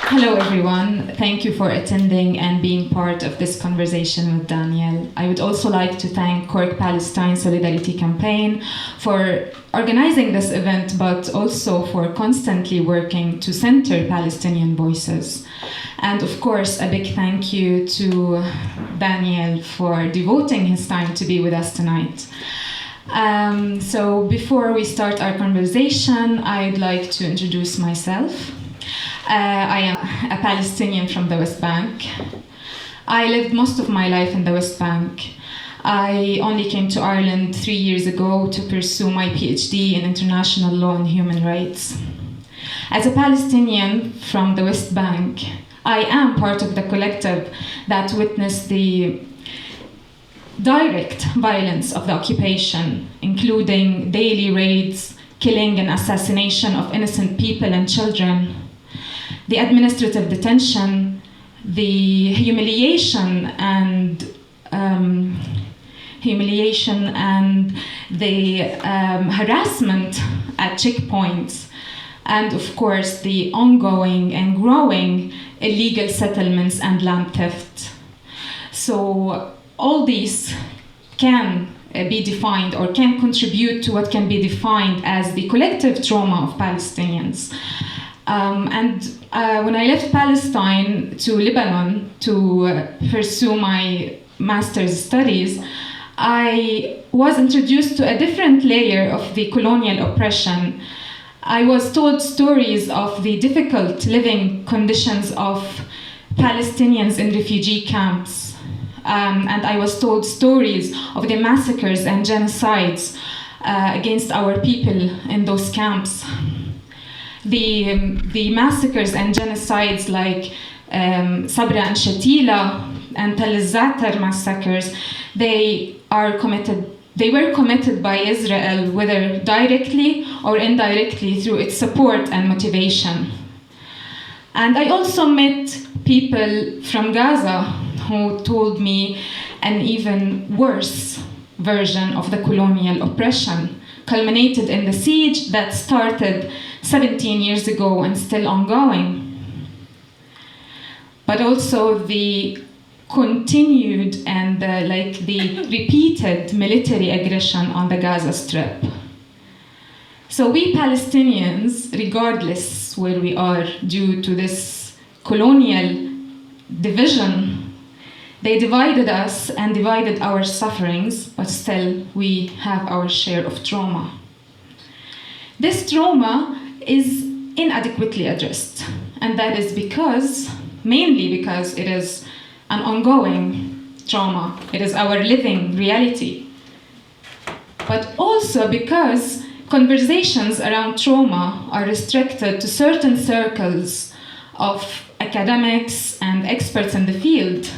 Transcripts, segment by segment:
Hello everyone, thank you for attending and being part of this conversation with Daniel. I would also like to thank Cork Palestine Solidarity Campaign for organizing this event, but also for constantly working to center Palestinian voices. And of course, a big thank you to Daniel for devoting his time to be with us tonight. So before we start our conversation, I'd like to introduce myself. I am a Palestinian from the West Bank. I lived most of my life in the West Bank. I only came to Ireland 3 years ago to pursue my PhD in international law and human rights. As a Palestinian from the West Bank, I am part of the collective that witnessed the direct violence of the occupation, including daily raids, killing and assassination of innocent people and children, the administrative detention, the humiliation and the harassment at checkpoints, and of course the ongoing and growing illegal settlements and land theft. So all these can be defined or can contribute to what can be defined as the collective trauma of Palestinians. When I left Palestine to Lebanon to pursue my master's studies, I was introduced to a different layer of the colonial oppression. I was told stories of the difficult living conditions of Palestinians in refugee camps. And I was told stories of the massacres and genocides against our people in those camps. The massacres and genocides like Sabra and Shatila and Tel el-Zatar massacres, they were committed by Israel, whether directly or indirectly through its support and motivation. And I also met people from Gaza who told me an even worse version of the colonial oppression, culminated in the siege that started 17 years ago and still ongoing. But also the continued and the repeated military aggression on the Gaza Strip. So we Palestinians, regardless where we are due to this colonial division, they divided us and divided our sufferings, but still we have our share of trauma. This trauma is inadequately addressed, and that is mainly because it is an ongoing trauma. It is our living reality. But also because conversations around trauma are restricted to certain circles of academics and experts in the field.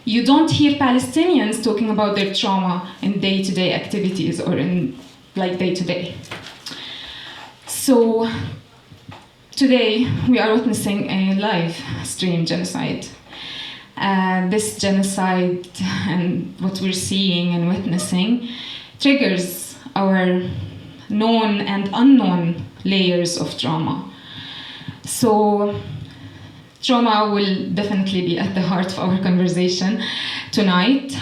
You don't hear Palestinians talking about their trauma in day-to-day activities or in day-to-day. So today we are witnessing a live stream genocide. This genocide and what we're seeing and witnessing triggers our known and unknown layers of trauma. So trauma will definitely be at the heart of our conversation tonight.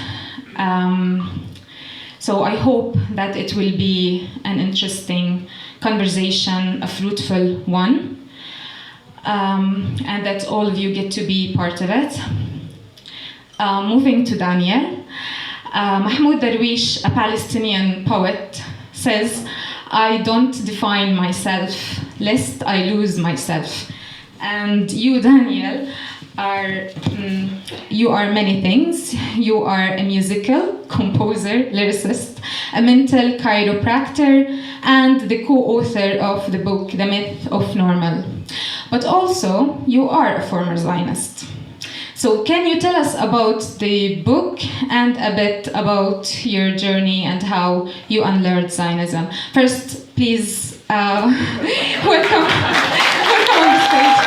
So I hope that it will be an interesting conversation, a fruitful one, and that all of you get to be part of it. Moving to Daniel, Mahmoud Darwish, a Palestinian poet, says, "I don't define myself, lest I lose myself." And you, Daniel, you are many things. You are a musical, composer, lyricist, a mental chiropractor, and the co-author of the book, The Myth of Normal. But also, you are a former Zionist. So can you tell us about the book and a bit about your journey and how you unlearned Zionism? First, please welcome on the stage.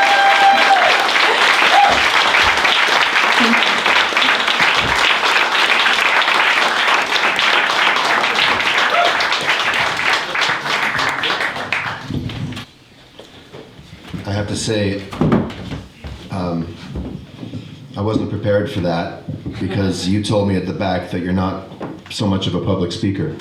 I have to say, I wasn't prepared for that because you told me at the back that you're not so much of a public speaker.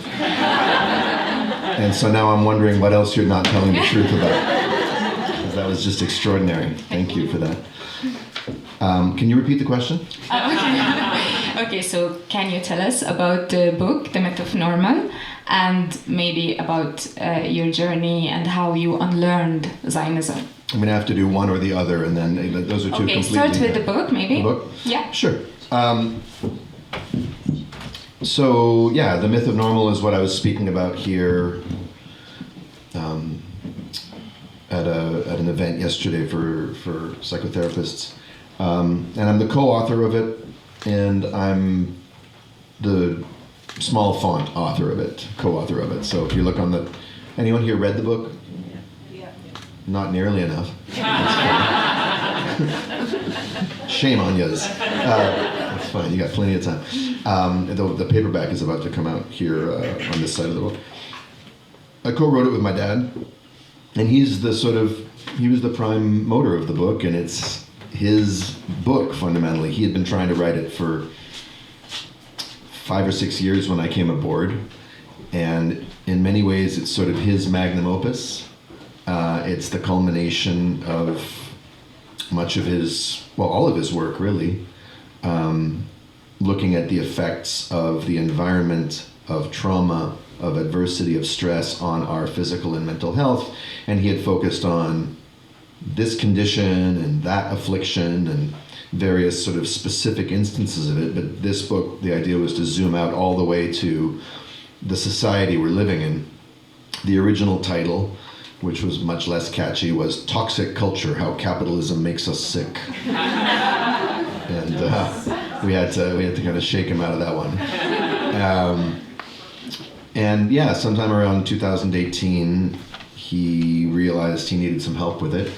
And so now I'm wondering what else you're not telling the truth about. Because that was just extraordinary. Thank you for that. Can you repeat the question? Okay, so can you tell us about the book, The Myth of Normal, and maybe about your journey and how you unlearned Zionism? I'm going to have to do one or the other, and then those are two completely... Okay, start with the book, maybe. The book? Yeah. Sure. So, yeah, The Myth of Normal is what I was speaking about here at an event yesterday for psychotherapists. And I'm the co-author of it, and I'm the small font author of it, co-author of it. So if you look on the... Anyone here read the book? Yeah. Not nearly enough. Shame on yous. That's fine, you got plenty of time. The paperback is about to come out here on this side of the book. I co-wrote it with my dad, and he was the prime motor of the book, and it's his book, fundamentally. He had been trying to write it for 5 or 6 years when I came aboard, and in many ways it's sort of his magnum opus. It's the culmination of much of his, well, all of his work, really, looking at the effects of the environment, of trauma, of adversity, of stress on our physical and mental health. And he had focused on this condition and that affliction and various sort of specific instances of it. But this book, the idea was to zoom out all the way to the society we're living in. The original title, which was much less catchy, was Toxic Culture, How Capitalism Makes Us Sick. And we had to kind of shake him out of that one. And yeah, sometime around 2018, he realized he needed some help with it.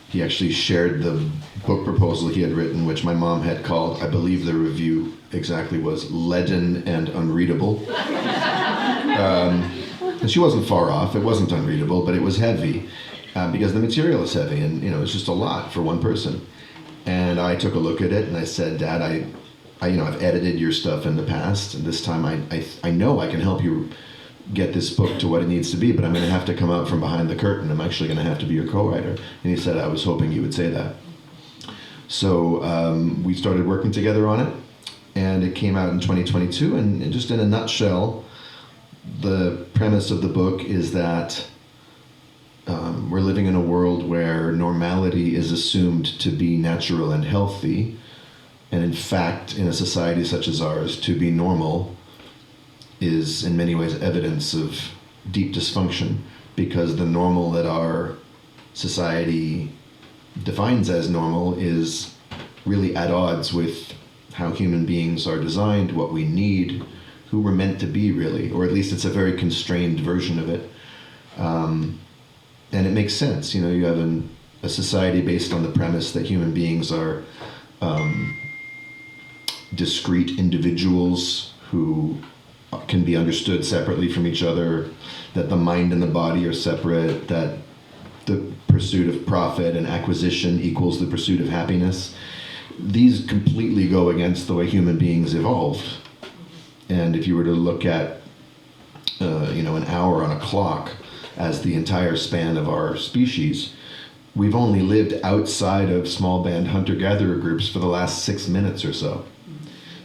He actually shared the book proposal he had written, which my mom had called, I believe the review exactly was, leaden and unreadable. And she wasn't far off. It wasn't unreadable, but it was heavy because the material is heavy, and it's just a lot for one person. And I took a look at it and I said, Dad, I've edited your stuff in the past, and this time I know I can help you get this book to what it needs to be, but I'm going to have to come out from behind the curtain. I'm actually going to have to be your co-writer. And he said, I was hoping you would say that. So we started working together on it, and it came out in 2022. And just in a nutshell, the premise of the book is that we're living in a world where normality is assumed to be natural and healthy. And in fact, in a society such as ours, to be normal is in many ways evidence of deep dysfunction, because the normal that our society defines as normal is really at odds with how human beings are designed, what we need, who we're meant to be, really, or at least it's a very constrained version of it. And it makes sense. You have a society based on the premise that human beings are discrete individuals who can be understood separately from each other, that the mind and the body are separate, that the pursuit of profit and acquisition equals the pursuit of happiness. These completely go against the way human beings evolved. And if you were to look at an hour on a clock as the entire span of our species, we've only lived outside of small band hunter-gatherer groups for the last 6 minutes or so.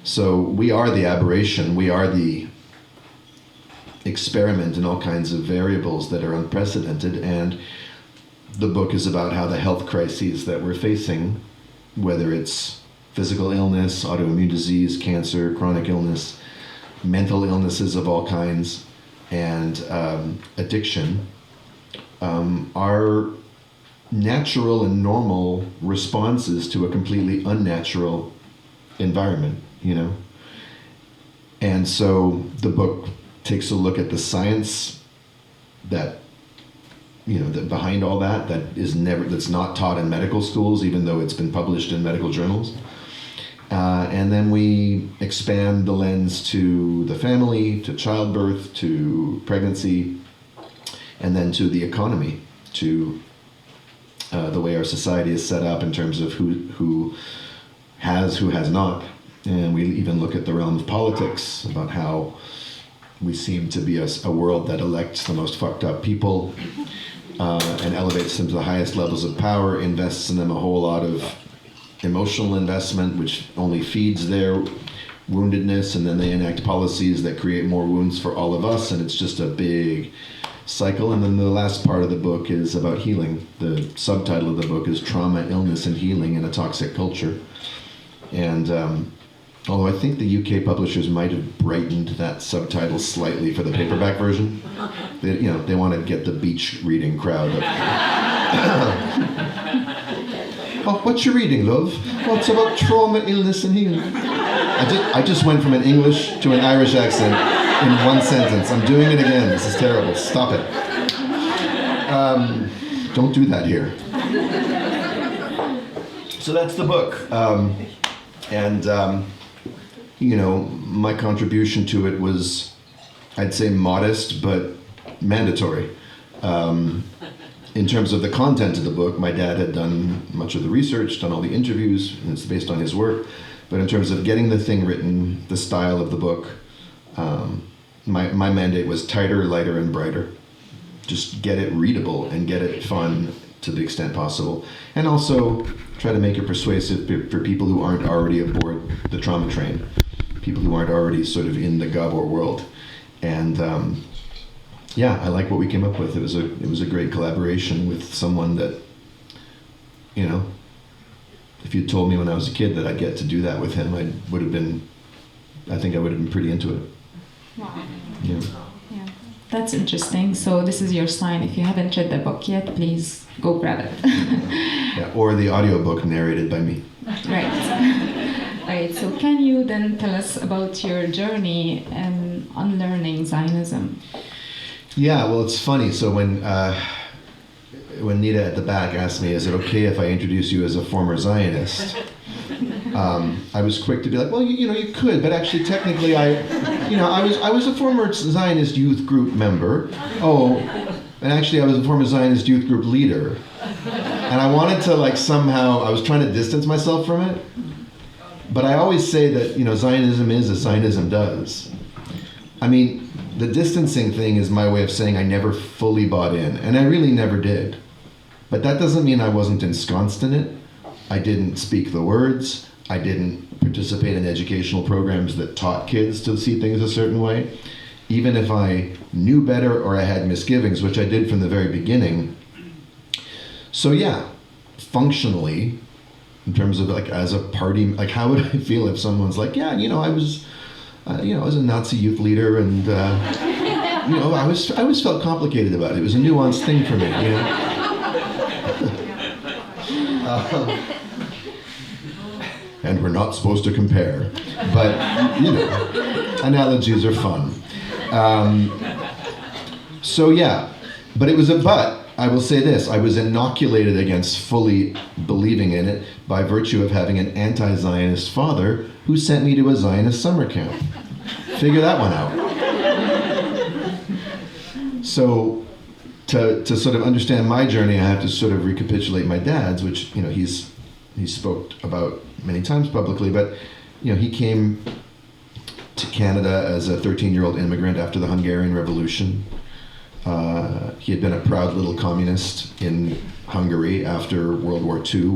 So we are the aberration, we are the experiment in all kinds of variables that are unprecedented, and the book is about how the health crises that we're facing, whether it's physical illness, autoimmune disease, cancer, chronic illness, mental illnesses of all kinds, and addiction, are natural and normal responses to a completely unnatural environment, And so the book takes a look at the science that behind all that's not taught in medical schools, even though it's been published in medical journals. And then we expand the lens to the family, to childbirth, to pregnancy, and then to the economy, to the way our society is set up in terms of who has not. And we even look at the realm of politics, about how we seem to be a world that elects the most fucked up people and elevates them to the highest levels of power, invests in them a whole lot of emotional investment, which only feeds their woundedness, and then they enact policies that create more wounds for all of us, and it's just a big cycle. And then the last part of the book is about healing. The subtitle of the book is Trauma, Illness, and Healing in a Toxic Culture. And although I think the UK publishers might have brightened that subtitle slightly for the paperback version. They want to get the beach reading crowd. Oh, what you reading, love? Oh, it's about trauma, illness, and healing. I just went from an English to an Irish accent in one sentence. I'm doing it again. This is terrible. Stop it. Don't do that here. So that's the book. My contribution to it was, I'd say, modest, but mandatory. In terms of the content of the book, my dad had done much of the research, done all the interviews, and it's based on his work. But in terms of getting the thing written, the style of the book, my mandate was tighter, lighter, and brighter. Just get it readable and get it fun to the extent possible. And also try to make it persuasive for people who aren't already aboard the trauma train, people who aren't already sort of in the Gabor world. And I like what we came up with. It was a great collaboration with someone that, if you'd told me when I was a kid that I'd get to do that with him, I think I would have been pretty into it. Wow. Yeah. Yeah. That's interesting. So this is your sign. If you haven't read the book yet, please go grab it. Yeah, or the audiobook narrated by me. Right. Right. So can you then tell us about your journey in unlearning Zionism? Yeah, well, it's funny. So when Nita at the back asked me, is it okay if I introduce you as a former Zionist? I was quick to be like, well, you could, but actually, technically, I was a former Zionist youth group member. Oh, and actually, I was a former Zionist youth group leader. And I wanted to, somehow, I was trying to distance myself from it. But I always say that, Zionism is as Zionism does. I mean, the distancing thing is my way of saying I never fully bought in, and I really never did. But that doesn't mean I wasn't ensconced in it. I didn't speak the words. I didn't participate in educational programs that taught kids to see things a certain way. Even if I knew better or I had misgivings, which I did from the very beginning. So yeah, functionally, in terms of as a party, how would I feel if someone's like, yeah, I was a Nazi youth leader, and I always felt complicated about it. It was a nuanced thing for me, and we're not supposed to compare, but analogies are fun. But I will say this: I was inoculated against fully believing in it by virtue of having an anti-Zionist father who sent me to a Zionist summer camp. Figure that one out. So, to sort of understand my journey, I have to sort of recapitulate my dad's, which he's spoke about many times publicly. But he came to Canada as a 13-year-old immigrant after the Hungarian Revolution. He had been a proud little communist in Hungary after World War II,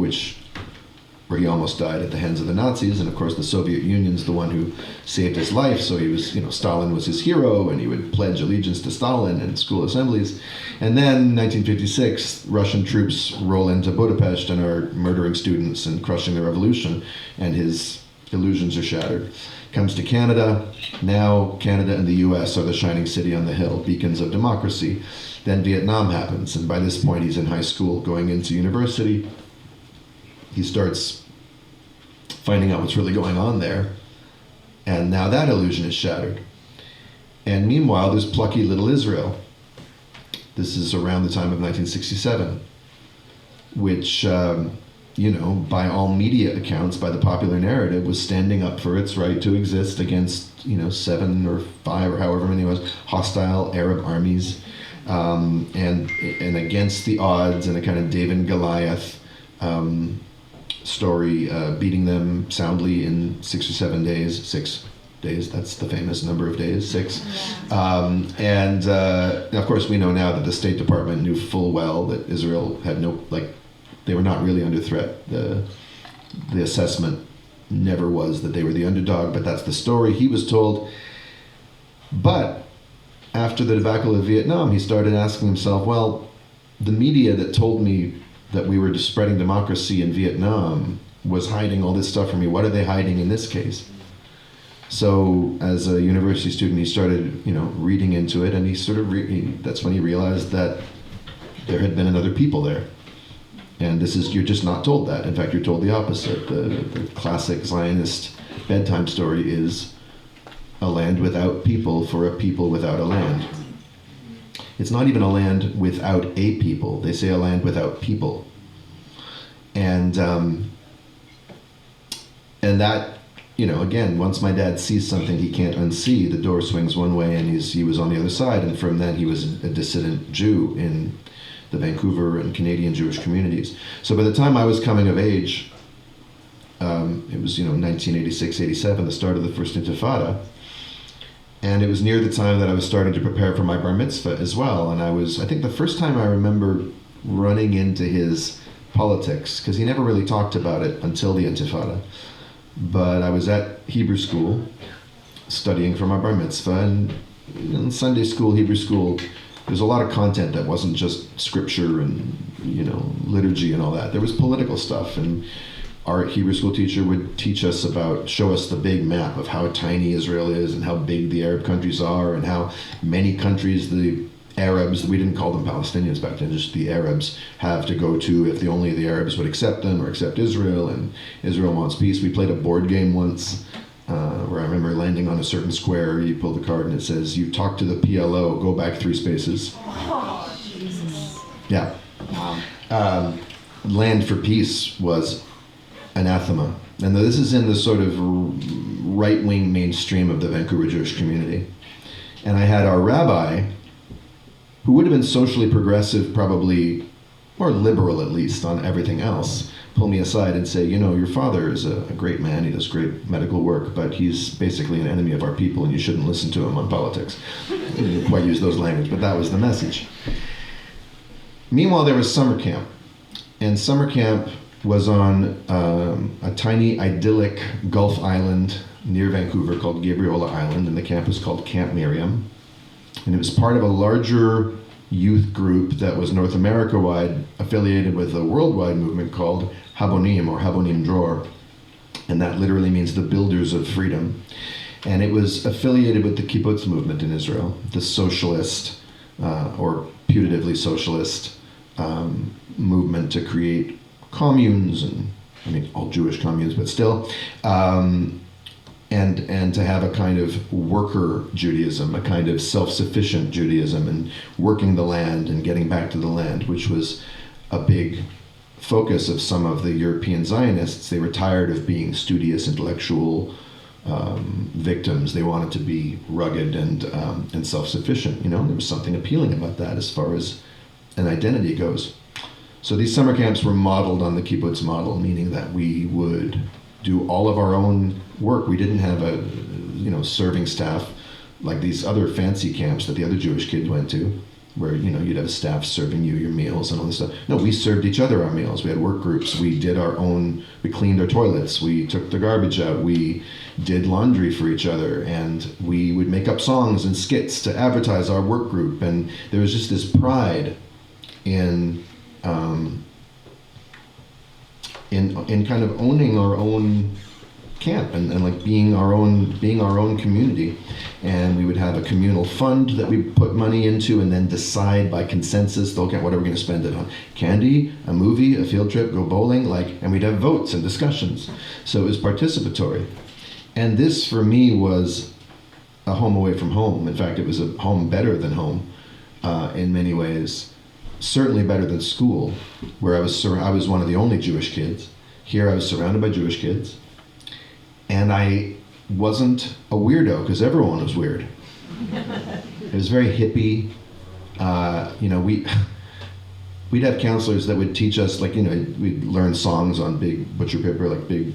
where he almost died at the hands of the Nazis, and of course the Soviet Union's the one who saved his life, so he was, Stalin was his hero, and he would pledge allegiance to Stalin in school assemblies. And then, 1956, Russian troops roll into Budapest and are murdering students and crushing the revolution, and his illusions are shattered. Comes to Canada. Now Canada and the US are the shining city on the hill, beacons of democracy. Then Vietnam happens, and by this point he's in high school, going into university. He starts finding out what's really going on there, and now that illusion is shattered. And meanwhile, there's plucky little Israel. This is around the time of 1967, which, by all media accounts, by the popular narrative, was standing up for its right to exist against, 7 or 5 or however many it was, hostile Arab armies. and against the odds, and a kind of David and Goliath story, beating them soundly in 6 or 7 days. 6 days, that's the famous number of days, 6. And of course we know now that the State Department knew full well that Israel had they were not really under threat. The assessment never was that they were the underdog, but that's the story he was told. But after the debacle of Vietnam, he started asking himself, well, the media that told me that we were spreading democracy in Vietnam was hiding all this stuff from me. What are they hiding in this case? So as a university student, he started, reading into it, and he sort of, that's when he realized that there had been another people there. And you're just not told that. In fact, you're told the opposite. The classic Zionist bedtime story is a land without people for a people without a land. It's not even a land without a people. They say a land without people. And that, again, once my dad sees something he can't unsee, the door swings one way and he was on the other side. And from then he was a dissident Jew in the Vancouver and Canadian Jewish communities. So by the time I was coming of age, it was 1986, 87, the start of the first Intifada, and it was near the time that I was starting to prepare for my bar mitzvah as well. And I think the first time I remember running into his politics, because he never really talked about it until the Intifada, but I was at Hebrew school studying for my bar mitzvah, and in Sunday school, Hebrew school, there's a lot of content that wasn't just scripture and liturgy and all that. There was political stuff, and our Hebrew school teacher would show us the big map of how tiny Israel is and how big the Arab countries are and how many countries the Arabs, we didn't call them Palestinians back then, just the Arabs, have to go to if only the Arabs would accept them or accept Israel, and Israel wants peace. We played a board game once where I remember landing on a certain square. You pull the card and it says, you talk to the PLO, go back 3 spaces. Oh, Jesus. Yeah. Wow. Land for peace was anathema. And this is in the sort of right-wing mainstream of the Vancouver Jewish community. And I had our rabbi, who would have been socially progressive, probably, or liberal at least, on everything else, pull me aside and say, your father is a great man, he does great medical work, but he's basically an enemy of our people and you shouldn't listen to him on politics. He didn't quite use those language, but that was the message. Meanwhile, there was summer camp. And summer camp was on a tiny idyllic Gulf island near Vancouver called Gabriola Island, and the camp was called Camp Miriam. And it was part of a larger youth group that was North America-wide, affiliated with a worldwide movement called Habonim, or Habonim Dror. And that literally means the builders of freedom. And it was affiliated with the kibbutz movement in Israel, the socialist, or putatively socialist movement to create communes, and all Jewish communes, but still, and to have a kind of worker Judaism, a kind of self-sufficient Judaism, and working the land and getting back to the land, which was a big focus of some of the European Zionists. They were tired of being studious, intellectual victims. They wanted to be rugged and self-sufficient. There was something appealing about that as far as an identity goes. So these summer camps were modeled on the kibbutz model, meaning that we would do all of our own work. We didn't have a serving staff like these other fancy camps that the other Jewish kids went to, where you'd have a staff serving you your meals and all this stuff. No, we served each other our meals. We had work groups. We cleaned our toilets. We took the garbage out. We did laundry for each other, and we would make up songs and skits to advertise our work group. And there was just this pride in kind of owning our own camp and like being our own community. And we would have a communal fund that we put money into and then decide by consensus, okay, what are we going to spend it on? Candy, a movie, a field trip, go bowling, and we'd have votes and discussions. So it was participatory. And this for me was a home away from home. In fact, it was a home better than home in many ways. Certainly better than school, where I was one of the only Jewish kids. Here I was surrounded by Jewish kids. And I wasn't a weirdo, because everyone was weird. It was very hippie. we'd have counselors that would teach us, like, we'd learn songs on big butcher paper, like big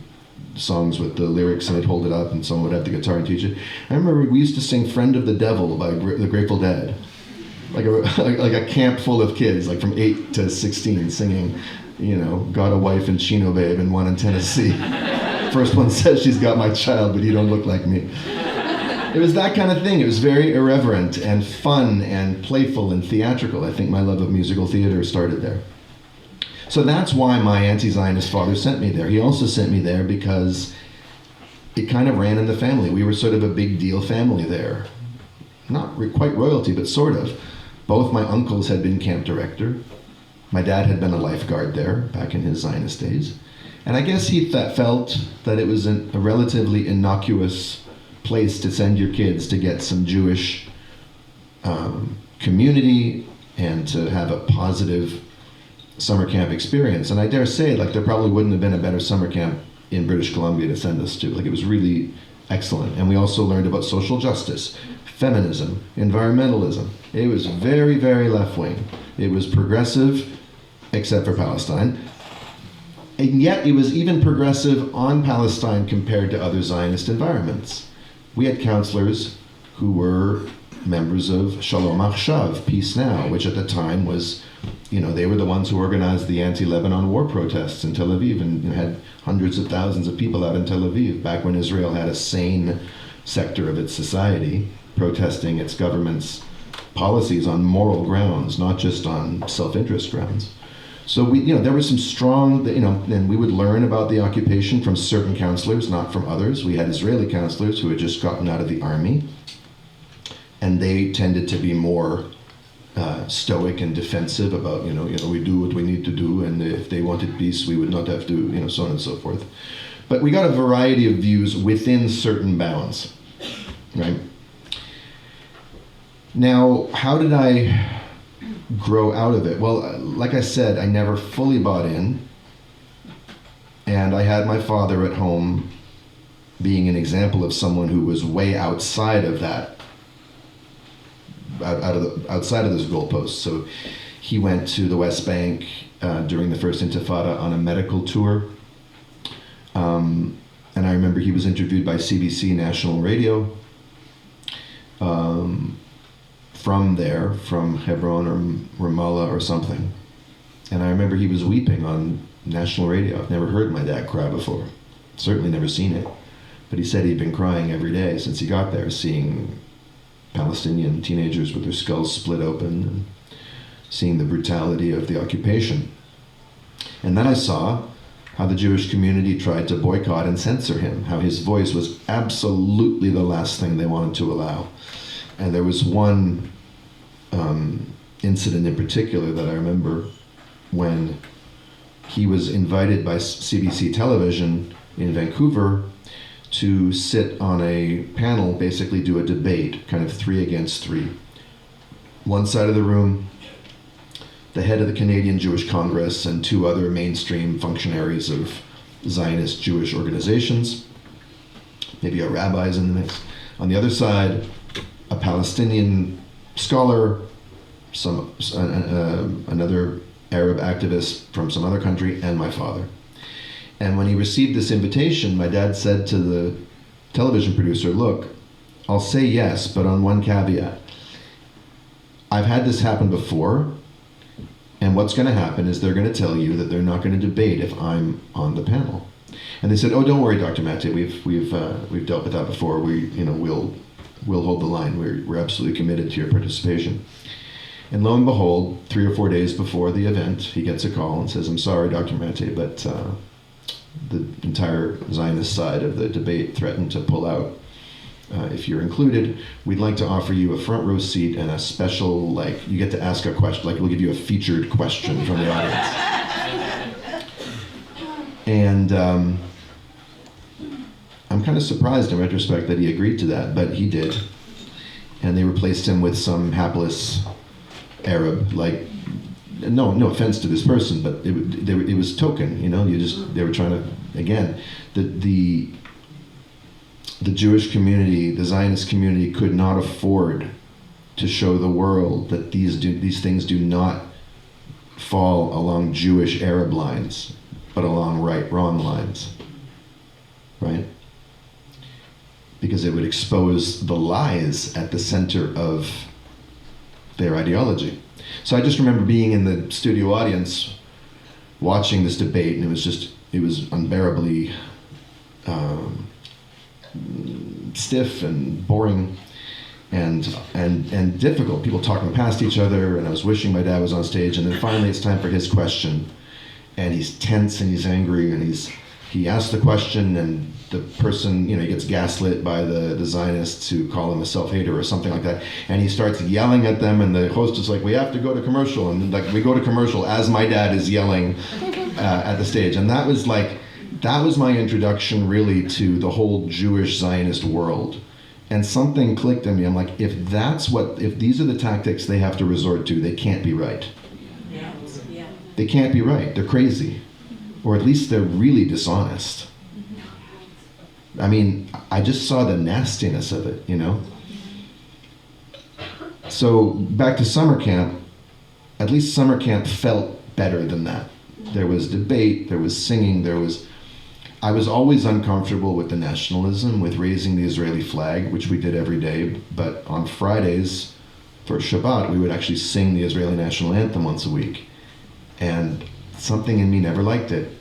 songs with the lyrics, and they'd hold it up, and someone would have the guitar and teach it. I remember we used to sing "Friend of the Devil" by the Grateful Dead, like a camp full of kids, like from 8 to 16, singing, "Got a wife in Chino, babe, and one in Tennessee." First one says she's got my child, but he don't look like me. It was that kind of thing. It was very irreverent and fun and playful and theatrical. I think my love of musical theater started there. So that's why my anti-Zionist father sent me there. He also sent me there because it kind of ran in the family. We were sort of a big deal family there. Not quite royalty, but sort of. Both my uncles had been camp director. My dad had been a lifeguard there back in his Zionist days. And I guess he felt that it was a relatively innocuous place to send your kids to get some Jewish community and to have a positive summer camp experience. And I dare say, there probably wouldn't have been a better summer camp in British Columbia to send us to. It was really excellent. And we also learned about social justice, feminism, environmentalism. It was very, very left-wing. It was progressive, except for Palestine. And yet it was even progressive on Palestine compared to other Zionist environments. We had counselors who were members of Shalom Achshav, Peace Now, which at the time was, they were the ones who organized the anti-Lebanon war protests in Tel Aviv and had hundreds of thousands of people out in Tel Aviv back when Israel had a sane sector of its society protesting its government's policies on moral grounds, not just on self-interest grounds. So there was some strong, and we would learn about the occupation from certain counselors, not from others. We had Israeli counselors who had just gotten out of the army, and they tended to be more stoic and defensive about, we do what we need to do, and if they wanted peace, we would not have to, so on and so forth. But we got a variety of views within certain bounds, right? Now, how did I grow out of it? Well, like I said, I never fully bought in, and I had my father at home being an example of someone who was way outside of that, outside of those goalposts. So he went to the West Bank during the first Intifada on a medical tour, and I remember he was interviewed by CBC National Radio from Hebron or Ramallah or something. And I remember he was weeping on national radio. I've never heard my dad cry before. Certainly never seen it. But he said he'd been crying every day since he got there, seeing Palestinian teenagers with their skulls split open and seeing the brutality of the occupation. And then I saw how the Jewish community tried to boycott and censor him, how his voice was absolutely the last thing they wanted to allow. And there was one incident in particular that I remember when he was invited by CBC television in Vancouver to sit on a panel, basically do a debate, kind of 3 against 3. One side of the room, the head of the Canadian Jewish Congress and 2 other mainstream functionaries of Zionist Jewish organizations, maybe a rabbi's in the mix. On the other side, a Palestinian scholar, another Arab activist from some other country, and my father. And when he received this invitation, my dad said to the television producer, "Look, I'll say yes, but on one caveat. I've had this happen before, and what's going to happen is they're going to tell you that they're not going to debate if I'm on the panel." And they said, "Oh, don't worry, Dr. Matè, we've dealt with that before. We'll hold the line. We're absolutely committed to your participation." And lo and behold, 3 or 4 days before the event, he gets a call and says, "I'm sorry, Dr. Matè, but the entire Zionist side of the debate threatened to pull out. If you're included, we'd like to offer you a front row seat and a special, you get to ask a question, we'll give you a featured question from the audience." And I'm kind of surprised in retrospect that he agreed to that, but he did. And they replaced him with some hapless Arab, no offense to this person, but it was token, they were trying to, again, the Jewish community, the Zionist community could not afford to show the world that these things do not fall along Jewish Arab lines, but along right-wrong lines, right? Because it would expose the lies at the center of their ideology. So I just remember being in the studio audience watching this debate, and it was unbearably stiff and boring and difficult. People talking past each other, and I was wishing my dad was on stage, and then finally it's time for his question, and he's tense and he's angry, and he asks the question, and the person, he gets gaslit by the Zionists who call him a self-hater or something like that, and he starts yelling at them, and the host is like, we have to go to commercial, and we go to commercial as my dad is yelling at the stage. And that was my introduction really to the whole Jewish Zionist world. And something clicked in me. I'm like, if these are the tactics they have to resort to, they can't be right. Yeah. They can't be right. They're crazy. Or at least they're really dishonest. I mean, I just saw the nastiness of it, So back to summer camp, at least summer camp felt better than that. There was debate, there was singing, I was always uncomfortable with the nationalism, with raising the Israeli flag, which we did every day, but on Fridays, for Shabbat, we would actually sing the Israeli national anthem once a week. And something in me never liked it.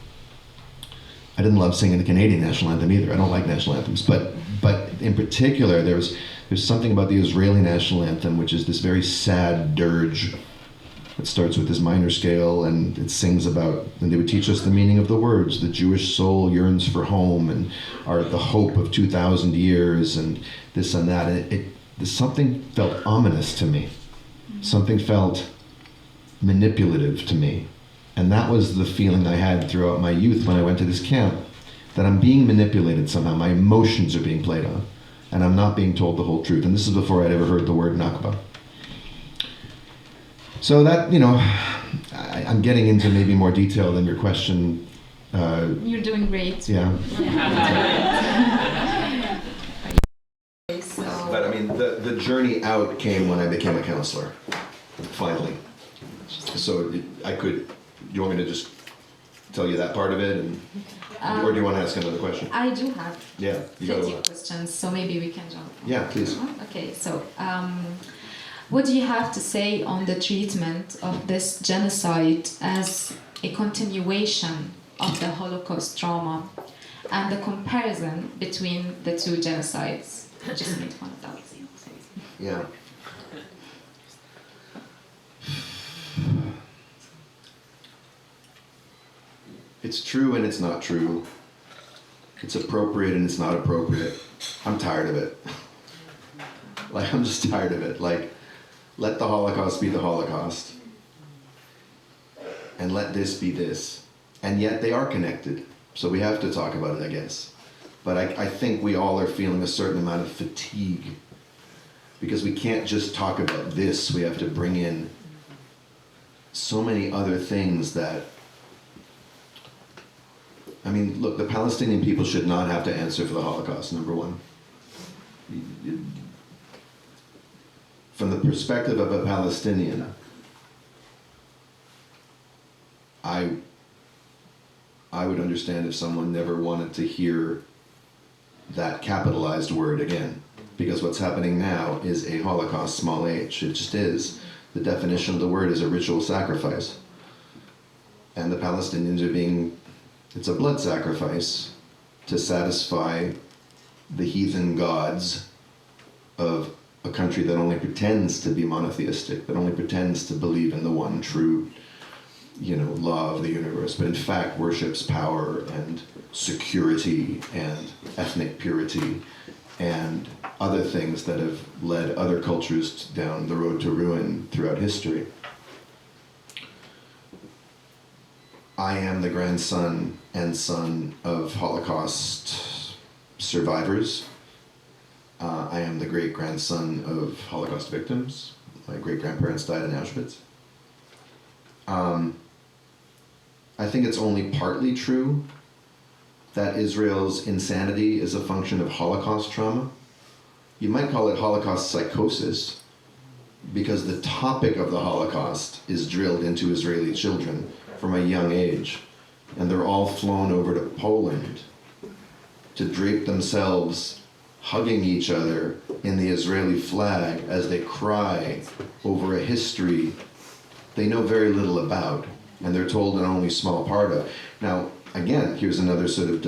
I didn't love singing the Canadian national anthem either. I don't like national anthems, but in particular, there's something about the Israeli national anthem, which is this very sad dirge. It starts with this minor scale, and it sings about, and they would teach us the meaning of the words. The Jewish soul yearns for home, and are the hope of 2,000 years, and this and that. And something felt ominous to me. Something felt manipulative to me. And that was the feeling I had throughout my youth when I went to this camp, that I'm being manipulated somehow. My emotions are being played on, and I'm not being told the whole truth. And this is before I'd ever heard the word Nakba. So that, I'm getting into maybe more detail than your question. You're doing great. Yeah. So, But I mean, the journey out came when I became a counselor, finally. So do you want me to just tell you that part of it, or do you want to ask another question? I do have Yeah, you plenty got of questions, so maybe we can jump. Yeah, please. Okay, so what do you have to say on the treatment of this genocide as a continuation of the Holocaust trauma and the comparison between the two genocides? I just made fun of that. Yeah. It's true and it's not true. It's appropriate and it's not appropriate. I'm tired of it. I'm just tired of it. Let the Holocaust be the Holocaust. And let this be this. And yet they are connected. So we have to talk about it, I guess. But I think we all are feeling a certain amount of fatigue. Because we can't just talk about this. We have to bring in so many other things that... I mean, look, the Palestinian people should not have to answer for the Holocaust, number one. From the perspective of a Palestinian, I would understand if someone never wanted to hear that capitalized word again. Because what's happening now is a Holocaust, small h. It just is. The definition of the word is a ritual sacrifice. And the Palestinians are being... It's a blood sacrifice to satisfy the heathen gods of a country that only pretends to be monotheistic, that only pretends to believe in the one true, law of the universe, but in fact worships power and security and ethnic purity and other things that have led other cultures down the road to ruin throughout history. I am the grandson and son of Holocaust survivors. I am the great-grandson of Holocaust victims. My great-grandparents died in Auschwitz. I think it's only partly true that Israel's insanity is a function of Holocaust trauma. You might call it Holocaust psychosis, because the topic of the Holocaust is drilled into Israeli children from a young age. And they're all flown over to Poland to drape themselves hugging each other in the Israeli flag as they cry over a history they know very little about, and they're told an only small part of. Now, again, here's another sort of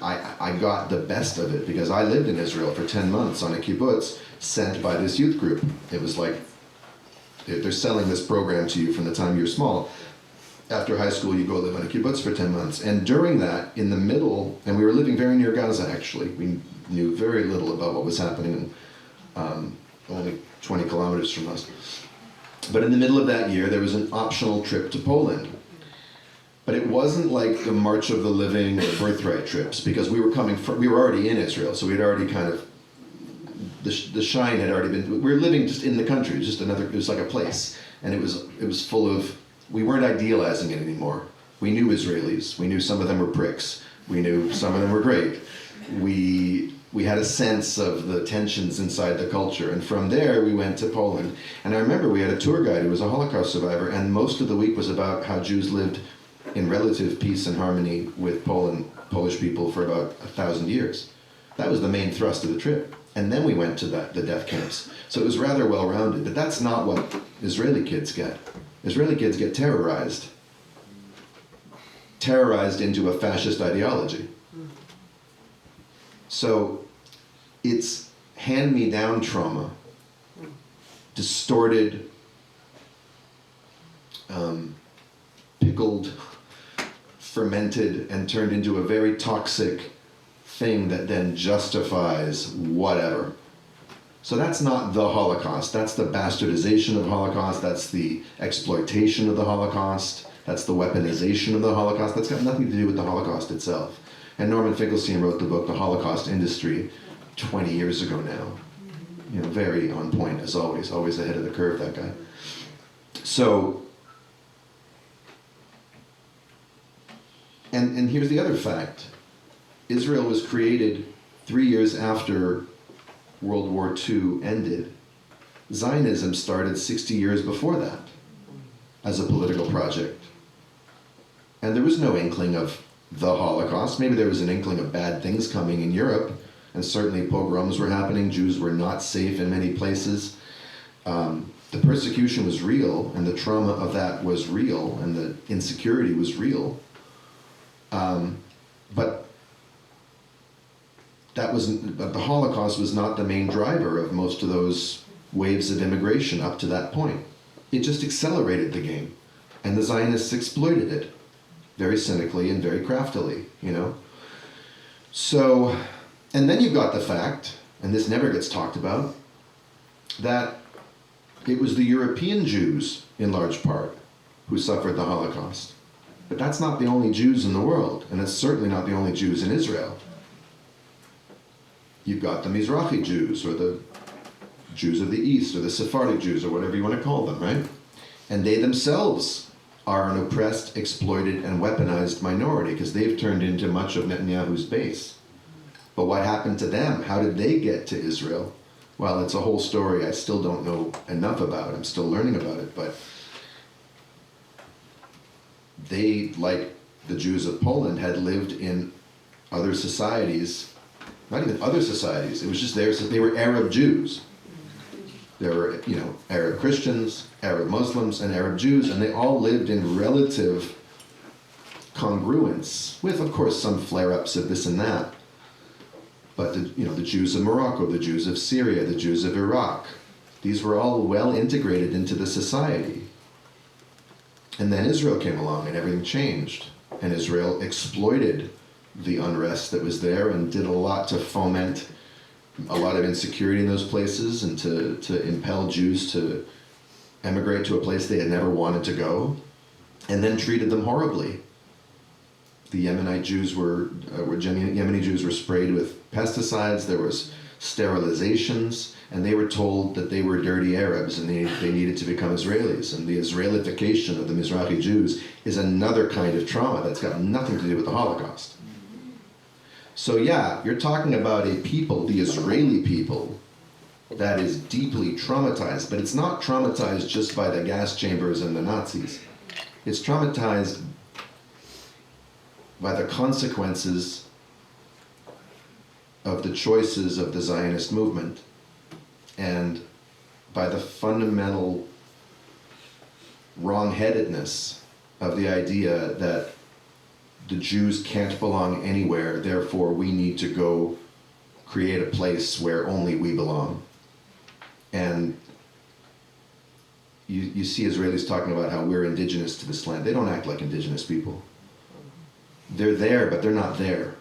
I got the best of it because I lived in Israel for 10 months on a kibbutz sent by this youth group. It was like, they're selling this program to you from the time you're small. After high school, you go live on a kibbutz for 10 months. And during that, in the middle, and we were living very near Gaza, actually. We knew very little about what was happening, only 20 kilometers from us. But in the middle of that year, there was an optional trip to Poland. But it wasn't like the March of the Living or Birthright trips, because we were we were already in Israel, so we'd already kind of, the shine had already been, we were living just in the country, just another, it was like a place. And it was full of, we weren't idealizing it anymore. We knew Israelis. We knew some of them were pricks. We knew some of them were great. We had a sense of the tensions inside the culture. And from there, we went to Poland. And I remember we had a tour guide who was a Holocaust survivor, and most of the week was about how Jews lived in relative peace and harmony with Polish people for about 1,000 years. That was the main thrust of the trip. And then we went to the death camps. So it was rather well-rounded, but that's not what Israeli kids get. Israeli kids get terrorized into a fascist ideology. So it's hand-me-down trauma, distorted, pickled, fermented, and turned into a very toxic thing that then justifies whatever. So that's not the Holocaust. That's the bastardization of the Holocaust. That's the exploitation of the Holocaust. That's the weaponization of the Holocaust. That's got nothing to do with the Holocaust itself. And Norman Finkelstein wrote the book, The Holocaust Industry, 20 years ago now. You know, very on point as always ahead of the curve, that guy. So, and here's the other fact. Israel was created 3 years after World War II ended. Zionism started 60 years before that as a political project. And there was no inkling of the Holocaust. Maybe there was an inkling of bad things coming in Europe, and certainly pogroms were happening. Jews were not safe in many places. The persecution was real, and the trauma of that was real, and the insecurity was real. But the Holocaust was not the main driver of most of those waves of immigration up to that point. It just accelerated the game, and the Zionists exploited it very cynically and very craftily, you know. So, and then you've got the fact, and this never gets talked about, that it was the European Jews, in large part, who suffered the Holocaust. But that's not the only Jews in the world, and it's certainly not the only Jews in Israel. You've got the Mizrahi Jews, or the Jews of the East, or the Sephardic Jews, or whatever you want to call them, right? And they themselves are an oppressed, exploited, and weaponized minority, because they've turned into much of Netanyahu's base. But what happened to them? How did they get to Israel? Well, it's a whole story I still don't know enough about. I'm still learning about it, but they, like the Jews of Poland, had lived in other societies. Not even other societies, it was just theirs. They were Arab Jews. There were, you know, Arab Christians, Arab Muslims, and Arab Jews, and they all lived in relative congruence, with, of course, some flare-ups of this and that. But, the Jews of Morocco, the Jews of Syria, the Jews of Iraq, these were all well integrated into the society. And then Israel came along and everything changed. And Israel exploited the unrest that was there and did a lot to foment a lot of insecurity in those places and to impel Jews to emigrate to a place they had never wanted to go, and then treated them horribly. The Yemeni Jews were sprayed with pesticides, there was sterilizations, and they were told that they were dirty Arabs and they needed to become Israelis. And the Israelification of the Mizrahi Jews is another kind of trauma that's got nothing to do with the Holocaust. So yeah, you're talking about a people, the Israeli people, that is deeply traumatized, but it's not traumatized just by the gas chambers and the Nazis. It's traumatized by the consequences of the choices of the Zionist movement and by the fundamental wrong-headedness of the idea that the Jews can't belong anywhere, therefore we need to go create a place where only we belong. And you see Israelis talking about how we're indigenous to this land. They don't act like indigenous people. They're there, but they're not there.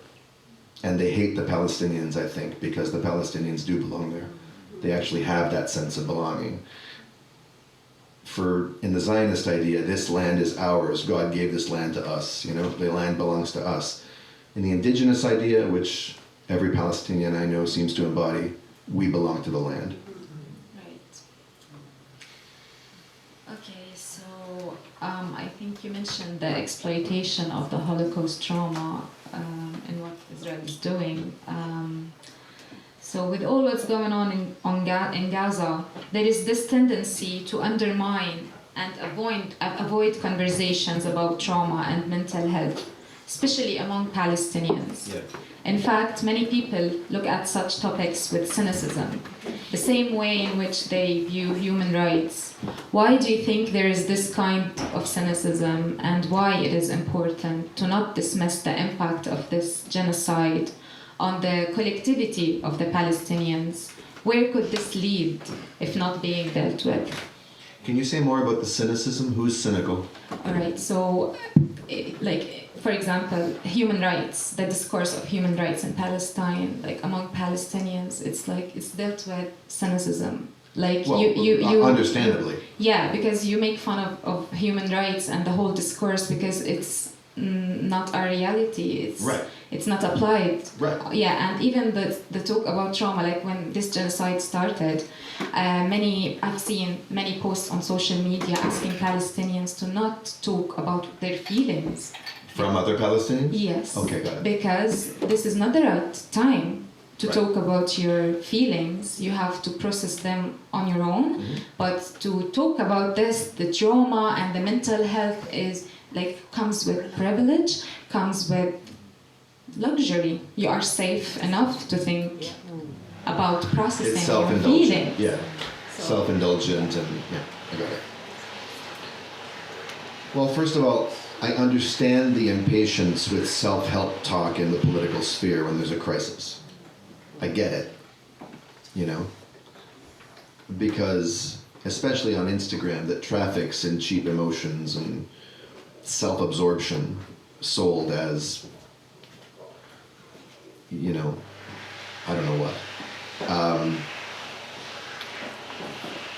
And they hate the Palestinians, I think, because the Palestinians do belong there. They actually have that sense of belonging. In the Zionist idea, this land is ours. God gave this land to us. The land belongs to us. In the indigenous idea, which every Palestinian I know seems to embody, we belong to the land. Right. Okay, so I think you mentioned the exploitation of the Holocaust trauma and what Israel is doing. So with all what's going on in Gaza, there is this tendency to undermine and avoid conversations about trauma and mental health, especially among Palestinians. Yeah. In fact, many people look at such topics with cynicism, the same way in which they view human rights. Why do you think there is this kind of cynicism, and why it is important to not dismiss the impact of this genocide on the collectivity of the Palestinians? Where could this lead if not being dealt with? Can you say more about the cynicism? Who's cynical? All right, so for example, human rights, the discourse of human rights in Palestine, among Palestinians, it's dealt with cynicism. Understandably. Because you make fun of human rights and the whole discourse because it's not our reality. It's not applied. Right. Yeah, and even the talk about trauma, when this genocide started, I've seen many posts on social media asking Palestinians to not talk about their feelings. From other Palestinians? Yes. Okay, got it. Because this is not the right time to Right. talk about your feelings. You have to process them on your own. Mm-hmm. But to talk about this, the trauma and the mental health is comes with privilege, comes with luxury. You are safe enough to think about processing It's your self-indulgent. feelings. Yeah. So- Self-indulgent and I got it. Well, first of all, I understand the impatience with self-help talk in the political sphere when there's a crisis. I get it, because especially on Instagram that traffics in cheap emotions and self-absorption sold as, I don't know what.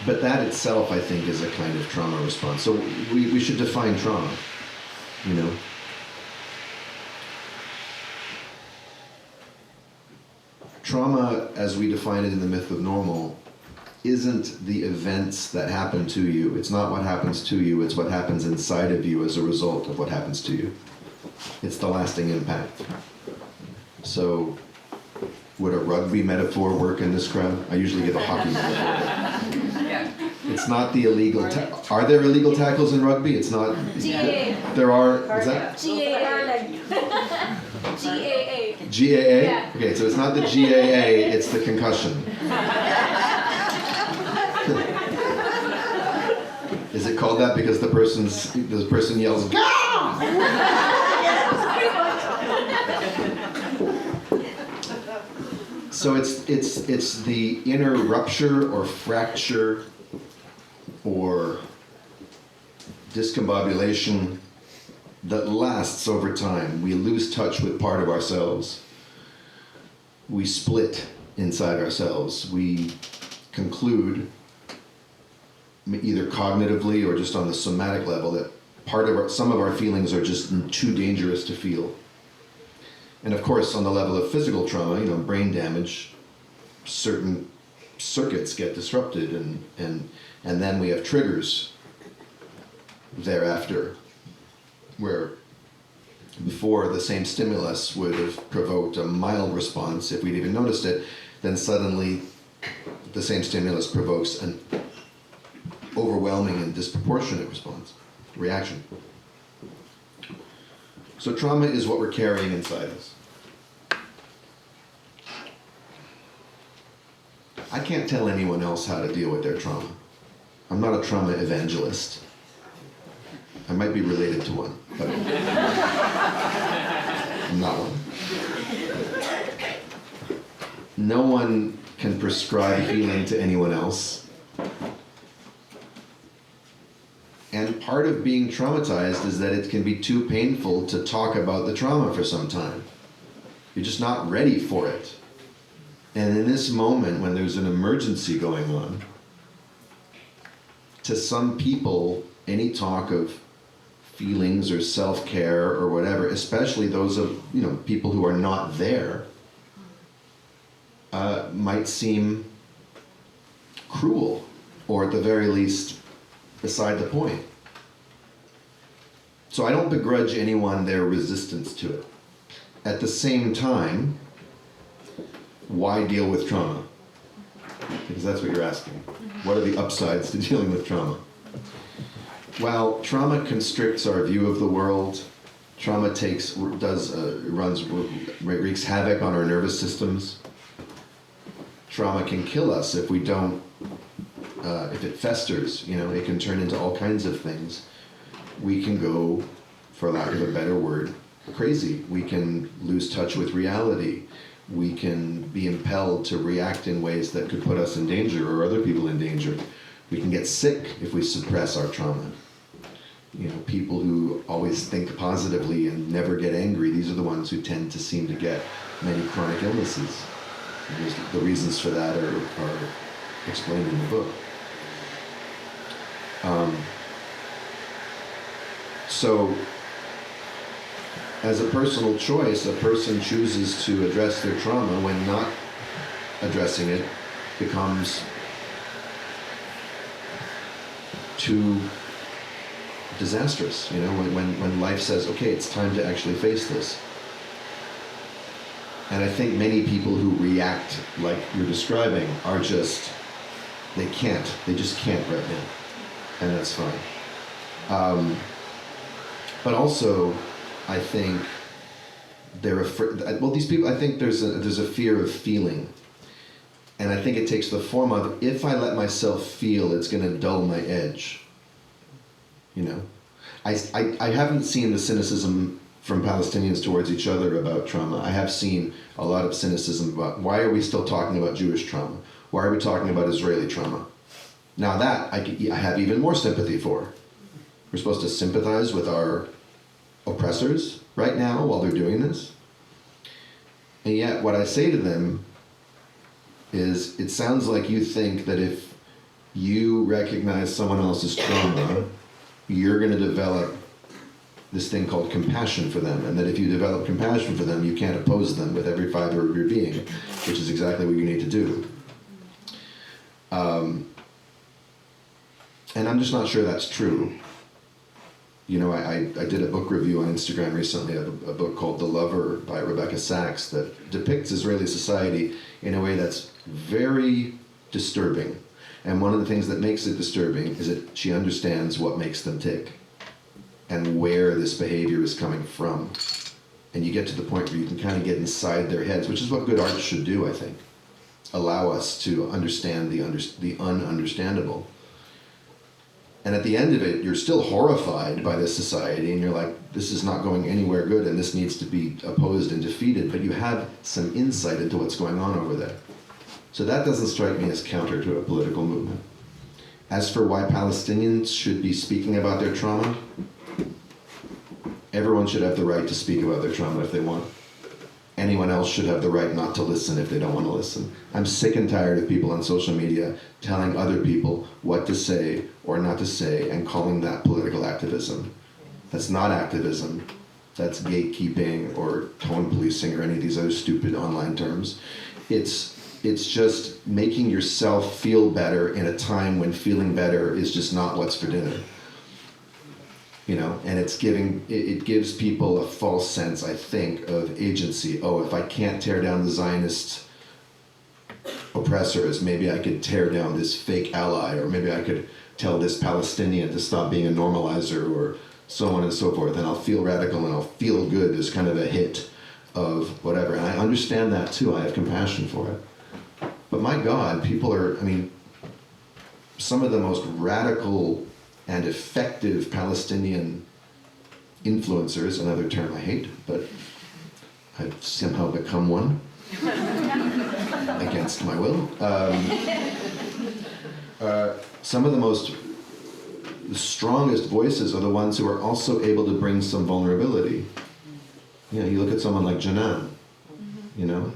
But that itself, I think, is a kind of trauma response. So we should define trauma, Trauma, as we define it in the myth of normal, isn't the events that happen to you. It's not what happens to you, it's what happens inside of you as a result of what happens to you. It's the lasting impact. So, would a rugby metaphor work in this crowd? I usually give a hockey metaphor. Yeah. It's not the illegal... Are there illegal tackles in rugby? It's not... GAA. There are... Is that... GAA. GAA. GAA? Yeah. Okay, so it's not the GAA, it's the concussion. Is it called that because the person yells, "Gah!" So it's the inner rupture or fracture or discombobulation that lasts over time. We lose touch with part of ourselves. We split inside ourselves. We conclude, either cognitively or just on the somatic level, that some of our feelings are just too dangerous to feel. And of course, on the level of physical trauma, brain damage, certain circuits get disrupted, and then we have triggers thereafter, where before the same stimulus would have provoked a mild response if we'd even noticed it, then suddenly the same stimulus provokes an overwhelming and disproportionate reaction. So trauma is what we're carrying inside us. I can't tell anyone else how to deal with their trauma. I'm not a trauma evangelist. I might be related to one, but I'm not one. No one can prescribe healing to anyone else. And part of being traumatized is that it can be too painful to talk about the trauma for some time. You're just not ready for it. And in this moment, when there's an emergency going on, to some people, any talk of feelings or self-care or whatever, especially those of people who are not there, might seem cruel, or at the very least, beside the point. So I don't begrudge anyone their resistance to it. At the same time, why deal with trauma? Because that's what you're asking. What are the upsides to dealing with trauma? Well, trauma constricts our view of the world. Trauma wreaks havoc on our nervous systems. Trauma can kill us if we don't, if it festers, it can turn into all kinds of things. We can go, for lack of a better word, crazy. We can lose touch with reality. We can be impelled to react in ways that could put us in danger or other people in danger. We can get sick if we suppress our trauma. People who always think positively and never get angry, these are the ones who tend to seem to get many chronic illnesses. The reasons for that are explained in the book. So, as a personal choice, a person chooses to address their trauma when not addressing it becomes too disastrous, when life says, okay, it's time to actually face this. And I think many people who react like you're describing are just, they just can't right now. And that's fine. But also, I think they're afraid, these people, I think there's a fear of feeling. And I think it takes the form of, if I let myself feel, it's going to dull my edge. I haven't seen the cynicism from Palestinians towards each other about trauma. I have seen a lot of cynicism about, why are we still talking about Jewish trauma? Why are we talking about Israeli trauma? Now that I have even more sympathy for. We're supposed to sympathize with our oppressors right now while they're doing this. And yet what I say to them is, it sounds like you think that if you recognize someone else's trauma, you're going to develop this thing called compassion for them, and that if you develop compassion for them, you can't oppose them with every fiber of your being, which is exactly what you need to do. And I'm just not sure that's true. I did a book review on Instagram recently of a book called The Lover by Rebecca Sachs that depicts Israeli society in a way that's very disturbing. And one of the things that makes it disturbing is that she understands what makes them tick and where this behavior is coming from. And you get to the point where you can kind of get inside their heads, which is what good art should do, I think. Allow us to understand the ununderstandable. And at the end of it, you're still horrified by this society, and you're like, this is not going anywhere good, and this needs to be opposed and defeated, but you have some insight into what's going on over there. So that doesn't strike me as counter to a political movement. As for why Palestinians should be speaking about their trauma, everyone should have the right to speak about their trauma if they want. Anyone else should have the right not to listen if they don't want to listen. I'm sick and tired of people on social media telling other people what to say or not to say and calling that political activism. That's not activism. That's gatekeeping or tone policing or any of these other stupid online terms. It's just making yourself feel better in a time when feeling better is just not what's for dinner. And it gives people a false sense, I think, of agency. Oh, if I can't tear down the Zionist oppressors, maybe I could tear down this fake ally, or maybe I could tell this Palestinian to stop being a normalizer, or so on and so forth, and I'll feel radical and I'll feel good. There's kind of a hit of whatever, and I understand that too. I have compassion for it. But my God, people are, I mean, some of the most radical and effective Palestinian influencers, another term I hate, but I've somehow become one, against my will. Some of the strongest voices are the ones who are also able to bring some vulnerability. You know, you look at someone like Janan, you know,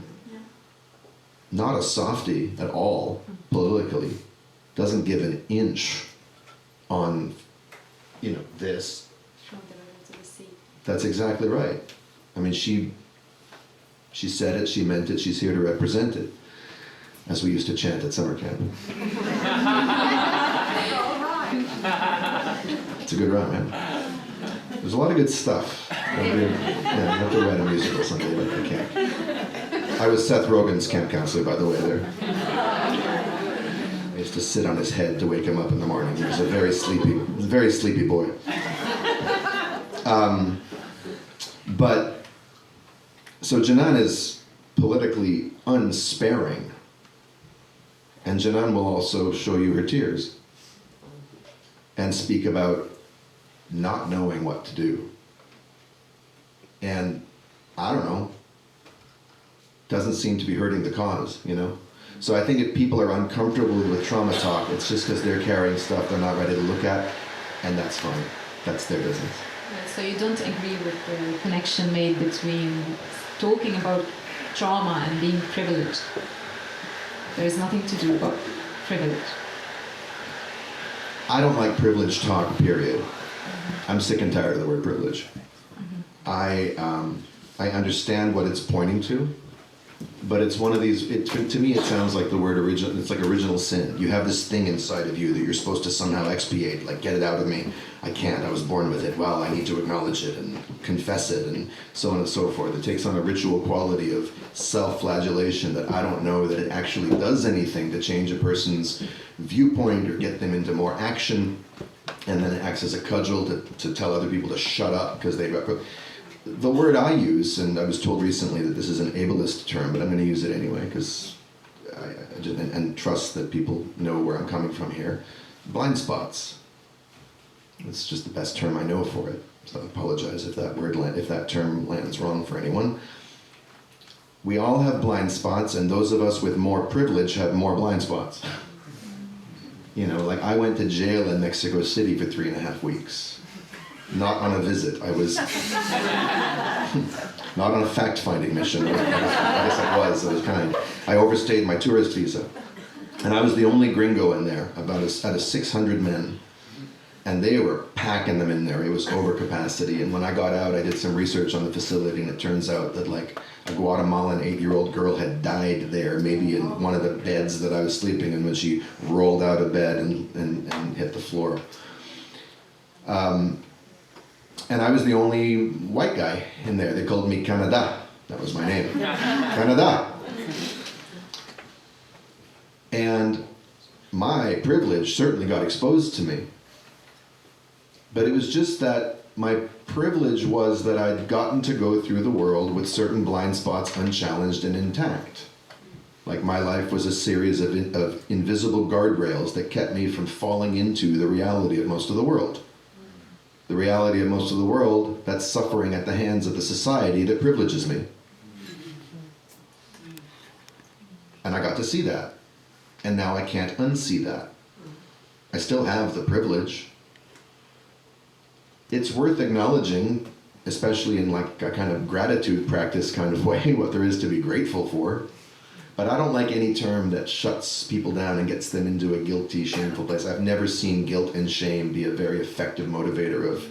not a softie at all politically, doesn't give an inch on, you know, this. That's exactly right. I mean, she said it, she meant it, she's here to represent it, as we used to chant at summer camp. It's a good rhyme, man. There's a lot of good stuff. I have to write a musical someday, but I can't. I was Seth Rogen's camp counselor, by the way, there. I used to sit on his head to wake him up in the morning. He was a very sleepy boy. But, so Janan is politically unsparing. And Janan will also show you her tears and speak about not knowing what to do. And I don't know, doesn't seem to be hurting the cause, you know? So I think if people are uncomfortable with trauma talk, it's just because they're carrying stuff they're not ready to look at, and that's fine. That's their business. So you don't agree with the connection made between talking about trauma and being privileged? There is nothing to do about privilege. I don't like privilege talk, period. I'm sick and tired of the word privilege. I understand what it's pointing to, but it's one of these, to me it sounds like the word original, it's like original sin. You have this thing inside of you that you're supposed to somehow expiate, like get it out of me. I can't, I was born with it. Well, I need to acknowledge it and confess it and so on and so forth. It takes on a ritual quality of self-flagellation that I don't know that it actually does anything to change a person's viewpoint or get them into more action, and then it acts as a cudgel to tell other people to shut up because they... The word I use, and I was told recently that this is an ableist term, but I'm going to use it anyway because and trust that people know where I'm coming from here. Blind spots. It's just the best term I know for it. So I apologize if that term lands wrong for anyone. We all have blind spots, and those of us with more privilege have more blind spots. You know, like I went to jail in Mexico City for 3.5 weeks. Not on a visit. I was not on a fact-finding mission. I guess I was. I was kind. I overstayed my tourist visa, and I was the only gringo in there, out of 600 men, and they were packing them in there. It was over capacity. And when I got out, I did some research on the facility, and it turns out that like a Guatemalan 8-year-old girl had died there, maybe in one of the beds that I was sleeping in when she rolled out of bed and hit the floor. And I was the only white guy in there. They called me Canada. That was my name. Canada. And my privilege certainly got exposed to me. But it was just that my privilege was that I'd gotten to go through the world with certain blind spots unchallenged and intact. Like my life was a series of invisible guardrails that kept me from falling into the reality of most of the world. The reality of most of the world that's suffering at the hands of the society that privileges me. And I got to see that. And now I can't unsee that. I still have the privilege. It's worth acknowledging, especially in like a kind of gratitude practice kind of way, what there is to be grateful for. But I don't like any term that shuts people down and gets them into a guilty, shameful place. I've never seen guilt and shame be a very effective motivator of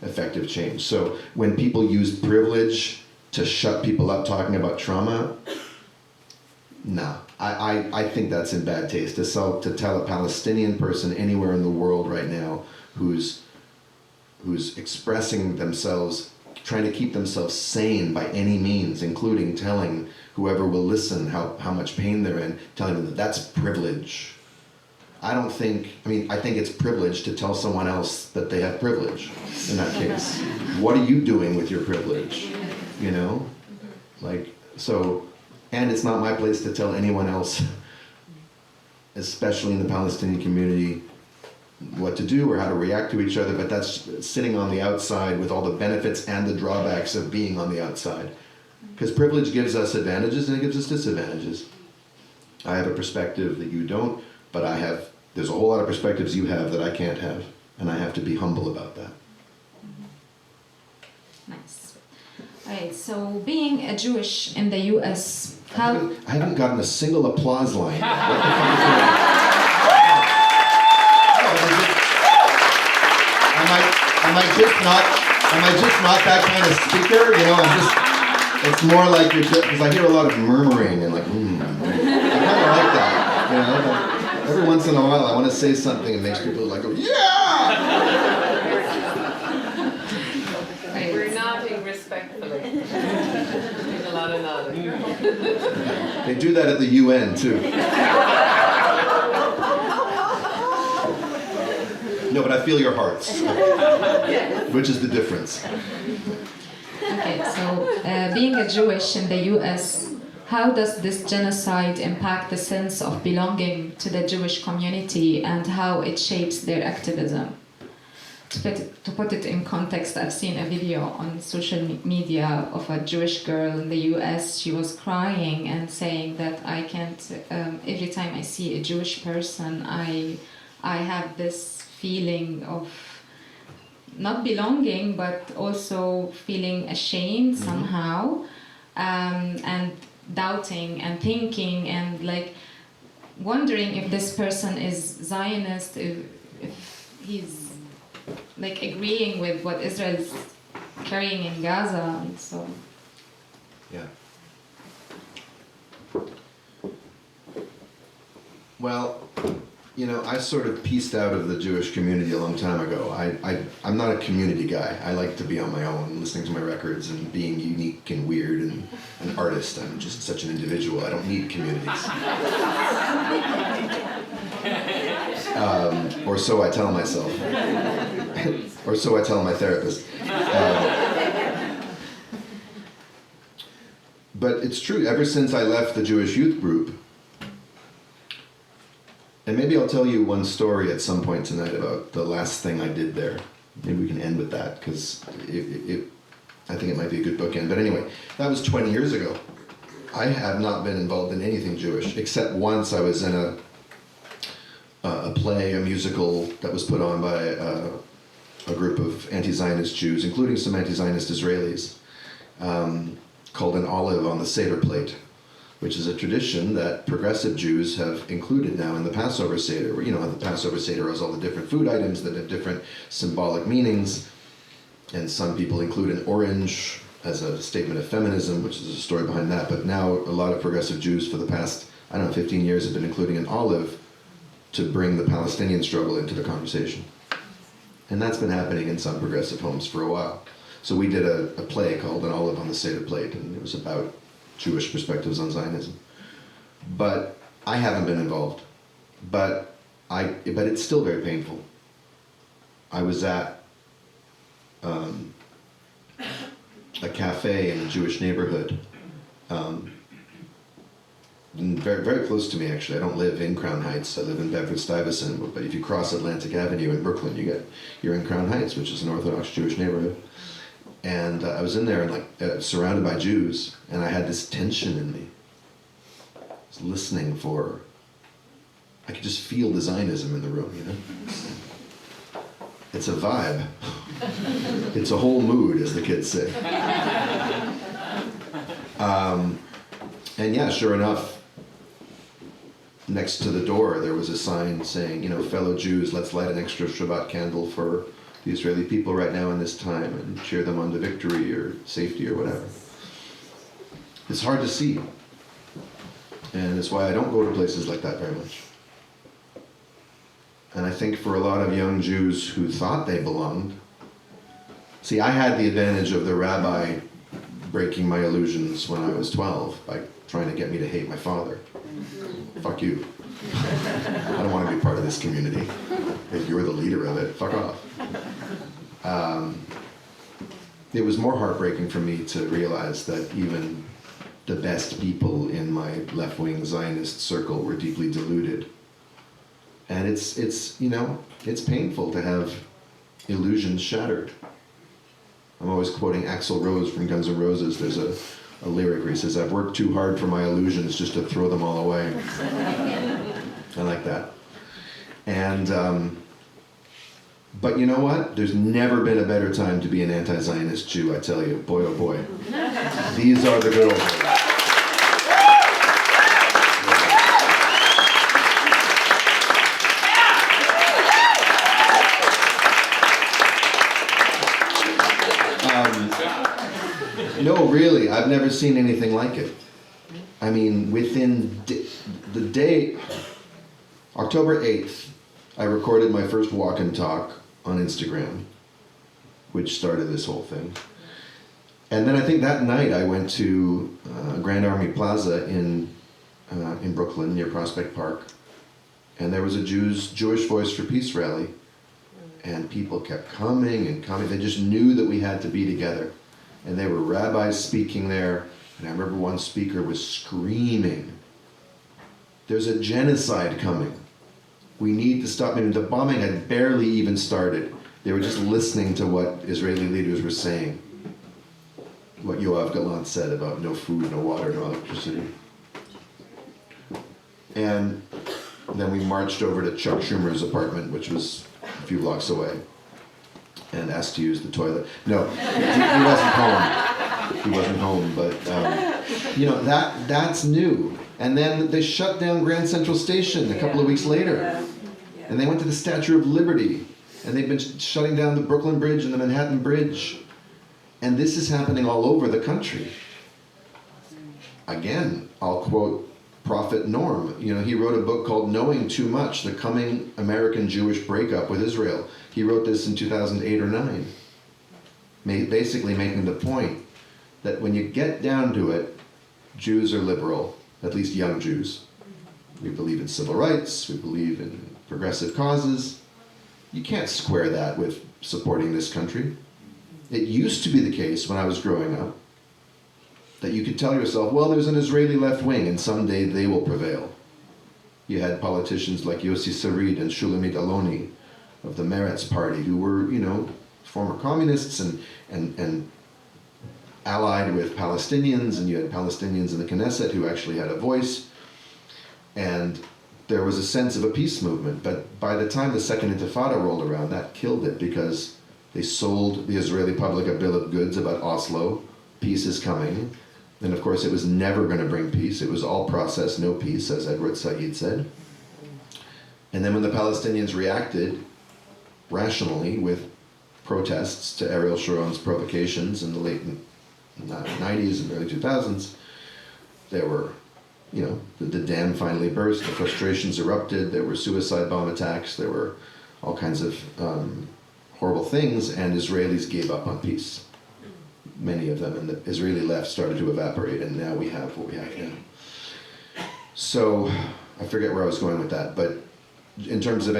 effective change. So when people use privilege to shut people up talking about trauma, no. I think that's in bad taste. To tell a Palestinian person anywhere in the world right now who's expressing themselves trying to keep themselves sane by any means, including telling whoever will listen how much pain they're in, telling them that that's privilege. I think it's privilege to tell someone else that they have privilege in that case. What are you doing with your privilege? You know? And it's not my place to tell anyone else, especially in the Palestinian community, what to do or how to react to each other, but that's sitting on the outside with all the benefits and the drawbacks of being on the outside. Because privilege gives us advantages and it gives us disadvantages. I have a perspective that you don't, but there's a whole lot of perspectives you have that I can't have, and I have to be humble about that. Nice. All right, so being a Jewish in the US, I haven't gotten a single applause line. Am I just not that kind of speaker? You know, it's more like because I hear a lot of murmuring and like, I kind of like that. You know, every once in a while I want to say something that makes people like, go, yeah! We're nodding respectfully. There's a lot of nodding. They do that at the UN too. No, but I feel your hearts, which is the difference. Okay, so being a Jewish in the US, how does this genocide impact the sense of belonging to the Jewish community and how it shapes their activism? To put it in context, I've seen a video on social media of a Jewish girl in the US. She was crying and saying that I can't, every time I see a Jewish person, I have this feeling of not belonging, but also feeling ashamed somehow, and doubting and thinking and like wondering if this person is Zionist, if he's like agreeing with what Israel is carrying in Gaza, and so. Yeah. Well, you know, I sort of pieced out of the Jewish community a long time ago. I'm not a community guy. I like to be on my own, listening to my records and being unique and weird and an artist. I'm just such an individual. I don't need communities. Or so I tell myself. Or so I tell my therapist. But it's true, ever since I left the Jewish youth group, and maybe I'll tell you one story at some point tonight about the last thing I did there. Maybe we can end with that, because I think it might be a good bookend. But anyway, that was 20 years ago. I have not been involved in anything Jewish, except once I was in a play, a musical that was put on by a group of anti-Zionist Jews, including some anti-Zionist Israelis, called An Olive on the Seder Plate, which is a tradition that progressive Jews have included now in the Passover Seder. You know, the Passover Seder has all the different food items that have different symbolic meanings, and some people include an orange as a statement of feminism, which is a story behind that. But now a lot of progressive Jews for the past, 15 years have been including an olive to bring the Palestinian struggle into the conversation. And that's been happening in some progressive homes for a while. So we did a play called An Olive on the Seder Plate, and it was about Jewish perspectives on Zionism. But I haven't been involved. But it's still very painful. I was at a cafe in a Jewish neighborhood, very, very close to me actually. I don't live in Crown Heights, I live in Bedford-Stuyvesant, but if you cross Atlantic Avenue in Brooklyn, you're in Crown Heights, which is an Orthodox Jewish neighborhood. And I was in there and surrounded by Jews, and I had this tension in me. I was listening I could just feel the Zionism in the room, you know? It's a vibe. It's a whole mood, as the kids say. And yeah, sure enough, next to the door there was a sign saying, fellow Jews, let's light an extra Shabbat candle for the Israeli people right now in this time and cheer them on to victory or safety or whatever. It's hard to see. And it's why I don't go to places like that very much. And I think for a lot of young Jews who thought they belonged, See, I had the advantage of the rabbi breaking my illusions when I was 12 by trying to get me to hate my father. Fuck you. I don't want to be part of this community. If you're the leader of it, fuck off. It was more heartbreaking for me to realize that even the best people in my left-wing Zionist circle were deeply deluded. And it's you know, it's painful to have illusions shattered. I'm always quoting Axl Rose from Guns N' Roses. There's a lyric where he says, "I've worked too hard for my illusions just to throw them all away." I like that. And, but you know what? There's never been a better time to be an anti-Zionist Jew, I tell you. Boy, oh boy. These are the good old days. No, really, I've never seen anything like it. I mean, within the day, October 8th, I recorded my first walk and talk on Instagram, which started this whole thing. And then I think that night I went to Grand Army Plaza in Brooklyn, near Prospect Park, and there was a Jewish Voice for Peace rally, and people kept coming and coming. They just knew that we had to be together. And there were rabbis speaking there, and I remember one speaker was screaming, "There's a genocide coming. We need to stop." I mean, the bombing had barely even started. They were just listening to what Israeli leaders were saying. What Yoav Gallant said about no food, no water, no electricity. And then we marched over to Chuck Schumer's apartment, which was a few blocks away, and asked to use the toilet. No, he wasn't home. He wasn't home, but you know, that's new. And then they shut down Grand Central Station a couple of weeks later. And they went to the Statue of Liberty. And they've been shutting down the Brooklyn Bridge and the Manhattan Bridge. And this is happening all over the country. Again, I'll quote Prophet Norm. You know, he wrote a book called Knowing Too Much, The Coming American Jewish Breakup with Israel. He wrote this in 2008 or 9. Basically making the point that when you get down to it, Jews are liberal, at least young Jews. We believe in civil rights, we believe in progressive causes. You can't square that with supporting this country. It used to be the case when I was growing up that you could tell yourself, well, there's an Israeli left wing and someday they will prevail. You had politicians like Yossi Sarid and Shulamit Aloni of the Meretz party who were, you know, former communists and allied with Palestinians, and you had Palestinians in the Knesset who actually had a voice. And there was a sense of a peace movement, but by the time the Second Intifada rolled around, that killed it because they sold the Israeli public a bill of goods about Oslo, peace is coming, and of course it was never going to bring peace. It was all process, no peace, as Edward Said said. And then when the Palestinians reacted rationally with protests to Ariel Sharon's provocations in the late 90s and early 2000s, there were, you know, the dam finally burst, the frustrations erupted, there were suicide bomb attacks, there were all kinds of horrible things, and Israelis gave up on peace. Many of them, and the Israeli left started to evaporate, and now we have what we have now. So, I forget where I was going with that, but in terms of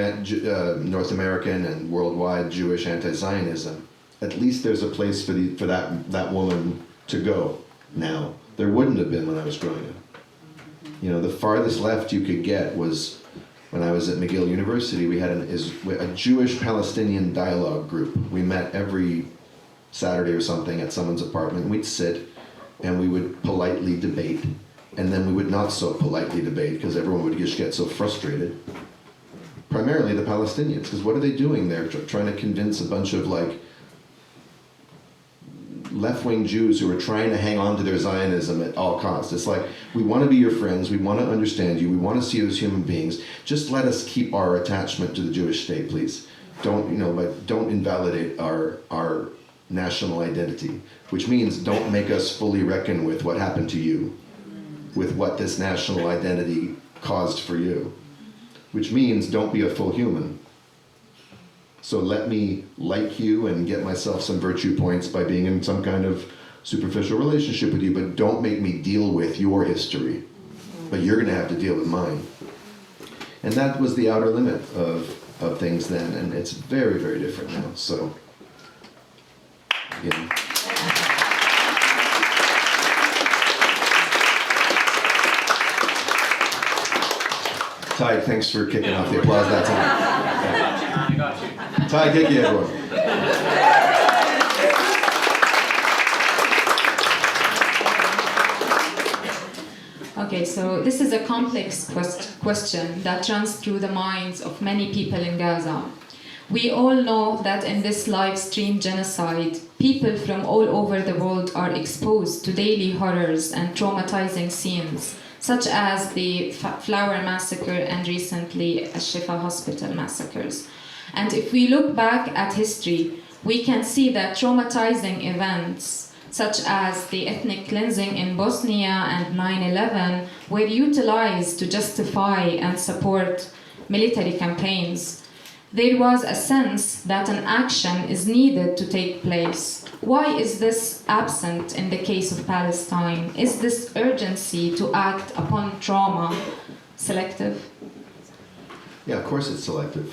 North American and worldwide Jewish anti-Zionism, at least there's a place for that woman to go now. There wouldn't have been when I was growing up. You know, the farthest left you could get was when I was at McGill University. We had a Jewish-Palestinian dialogue group. We met every Saturday or something at someone's apartment. We'd sit and we would politely debate, and then we would not so politely debate because everyone would just get so frustrated. Primarily the Palestinians, because what are they doing there? Trying to convince a bunch of like left-wing Jews who are trying to hang on to their Zionism at all costs. It's like, we want to be your friends, we want to understand you, we want to see you as human beings. Just let us keep our attachment to the Jewish state, please. Don't invalidate our national identity, which means don't make us fully reckon with what happened to you, with what this national identity caused for you, which means don't be a full human. So let me like you and get myself some virtue points by being in some kind of superficial relationship with you, but don't make me deal with your history. But you're going to have to deal with mine. And that was the outer limit of things then, and it's very, very different now. So, yeah. Ty, thanks for kicking off the applause that time. I got you. Ty, thank you, everyone. Okay, so this is a complex question that runs through the minds of many people in Gaza. We all know that in this live stream genocide, people from all over the world are exposed to daily horrors and traumatizing scenes, such as the Flower Massacre and recently Shifa Hospital massacres. And if we look back at history, we can see that traumatizing events such as the ethnic cleansing in Bosnia and 9/11 were utilized to justify and support military campaigns. There was a sense that an action is needed to take place. Why is this absent in the case of Palestine? Is this urgency to act upon trauma selective? Yeah, of course it's selective.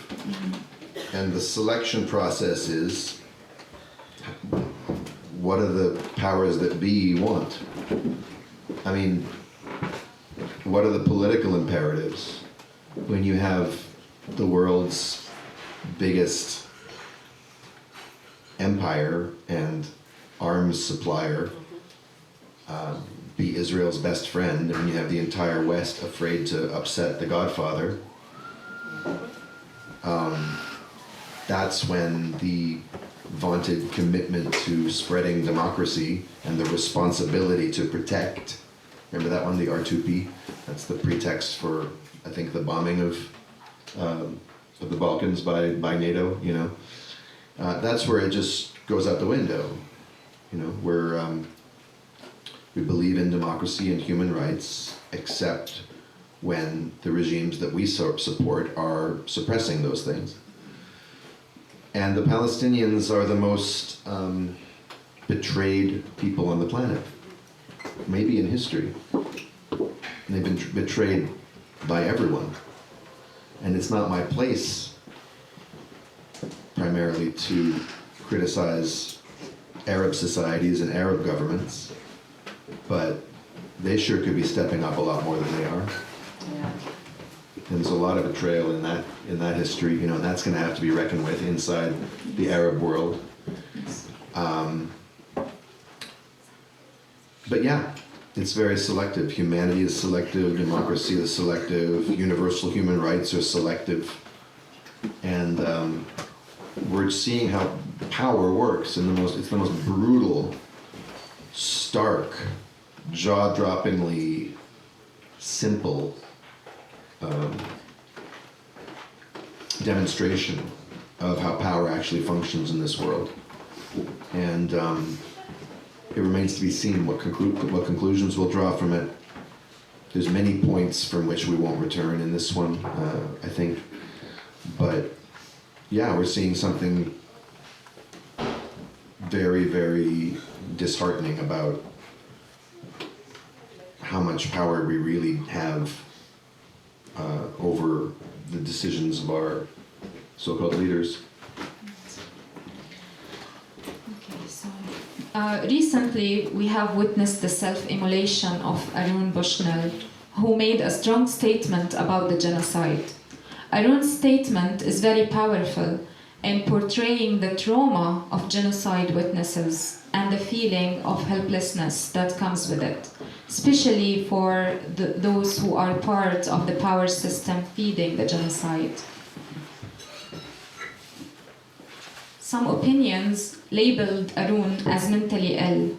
And the selection process is, what do the powers that be want? I mean, what are the political imperatives when you have the world's biggest empire and arms supplier be Israel's best friend, and you have the entire West afraid to upset the Godfather? That's when the vaunted commitment to spreading democracy and the responsibility to protect. Remember that one, the R2P? That's the pretext for, I think, the bombing of the Balkans by NATO. You know, that's where it just goes out the window. You know, where we believe in democracy and human rights, except when the regimes that we support are suppressing those things. And the Palestinians are the most betrayed people on the planet, maybe in history. And they've been betrayed by everyone. And it's not my place primarily to criticize Arab societies and Arab governments, but they sure could be stepping up a lot more than they are. Yeah. And there's a lot of betrayal in that history, you know, and that's going to have to be reckoned with inside the Arab world. But yeah, it's very selective. Humanity is selective, democracy is selective, universal human rights are selective. And we're seeing how power works in it's the most brutal, stark, jaw-droppingly simple demonstration of how power actually functions in this world. And it remains to be seen what conclusions we'll draw from it. There's many points from which we won't return in this one, I think. But yeah, we're seeing something very, very disheartening about how much power we really have over the decisions of our so-called leaders. Okay, so recently we have witnessed the self-immolation of Arun Bushnell, who made a strong statement about the genocide. Arun's statement is very powerful in portraying the trauma of genocide witnesses and the feeling of helplessness that comes with it, especially for those who are part of the power system feeding the genocide. Some opinions labeled Arun as mentally ill.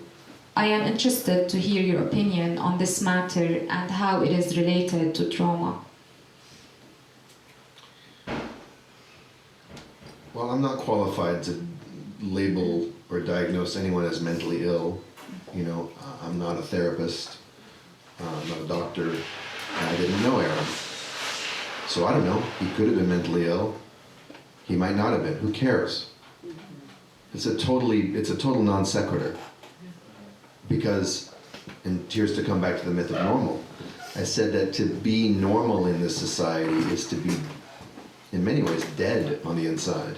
I am interested to hear your opinion on this matter and how it is related to trauma. Well, I'm not qualified to label or diagnose anyone as mentally ill. You know, I'm not a therapist, I'm not a doctor, and I didn't know Aaron. So I don't know, he could have been mentally ill. He might not have been. Who cares? It's a total non sequitur. Because, and here's to come back to the myth of normal. I said that to be normal in this society is to be, in many ways, dead on the inside.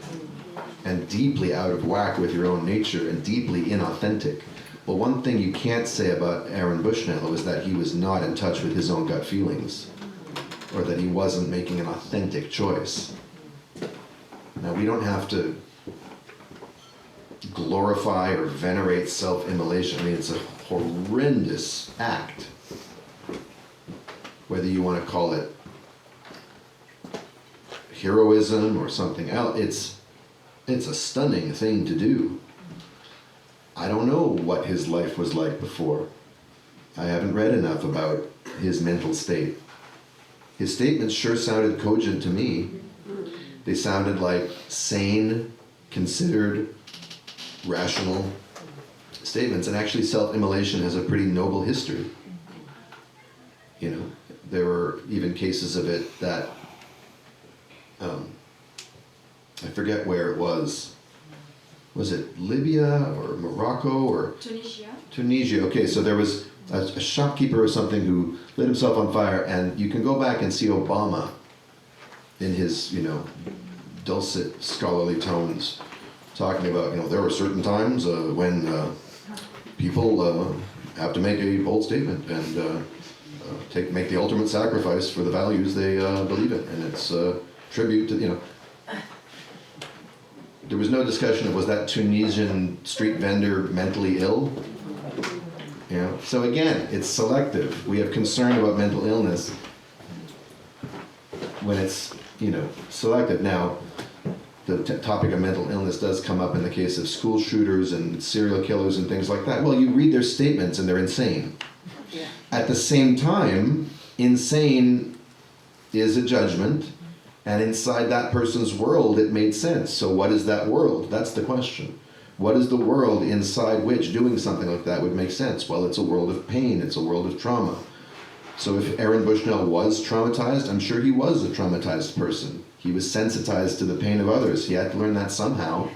And deeply out of whack with your own nature and deeply inauthentic. Well, one thing you can't say about Aaron Bushnell is that he was not in touch with his own gut feelings, or that he wasn't making an authentic choice. Now, we don't have to glorify or venerate self-immolation. I mean, it's a horrendous act. Whether you want to call it heroism or something else, it's a stunning thing to do. I don't know what his life was like before. I haven't read enough about his mental state. His statements sure sounded cogent to me. They sounded like sane, considered, rational statements. And actually self-immolation has a pretty noble history. You know, there were even cases of it that, I forget where it was. Was it Libya or Morocco or? Tunisia. Tunisia, okay, so there was a shopkeeper or something who lit himself on fire, and you can go back and see Obama in his, dulcet scholarly tones talking about, there were certain times when people have to make a bold statement and make the ultimate sacrifice for the values they believe in, and it's a tribute to, There was no discussion of was that Tunisian street vendor mentally ill? So again, it's selective. We have concern about mental illness when it's, selective. Now, the topic of mental illness does come up in the case of school shooters and serial killers and things like that. Well, you read their statements and they're insane. Yeah. At the same time, insane is a judgment. And inside that person's world, it made sense. So what is that world? That's the question. What is the world inside which doing something like that would make sense? Well, it's a world of pain. It's a world of trauma. So if Aaron Bushnell was traumatized, I'm sure he was a traumatized person. He was sensitized to the pain of others. He had to learn that somehow.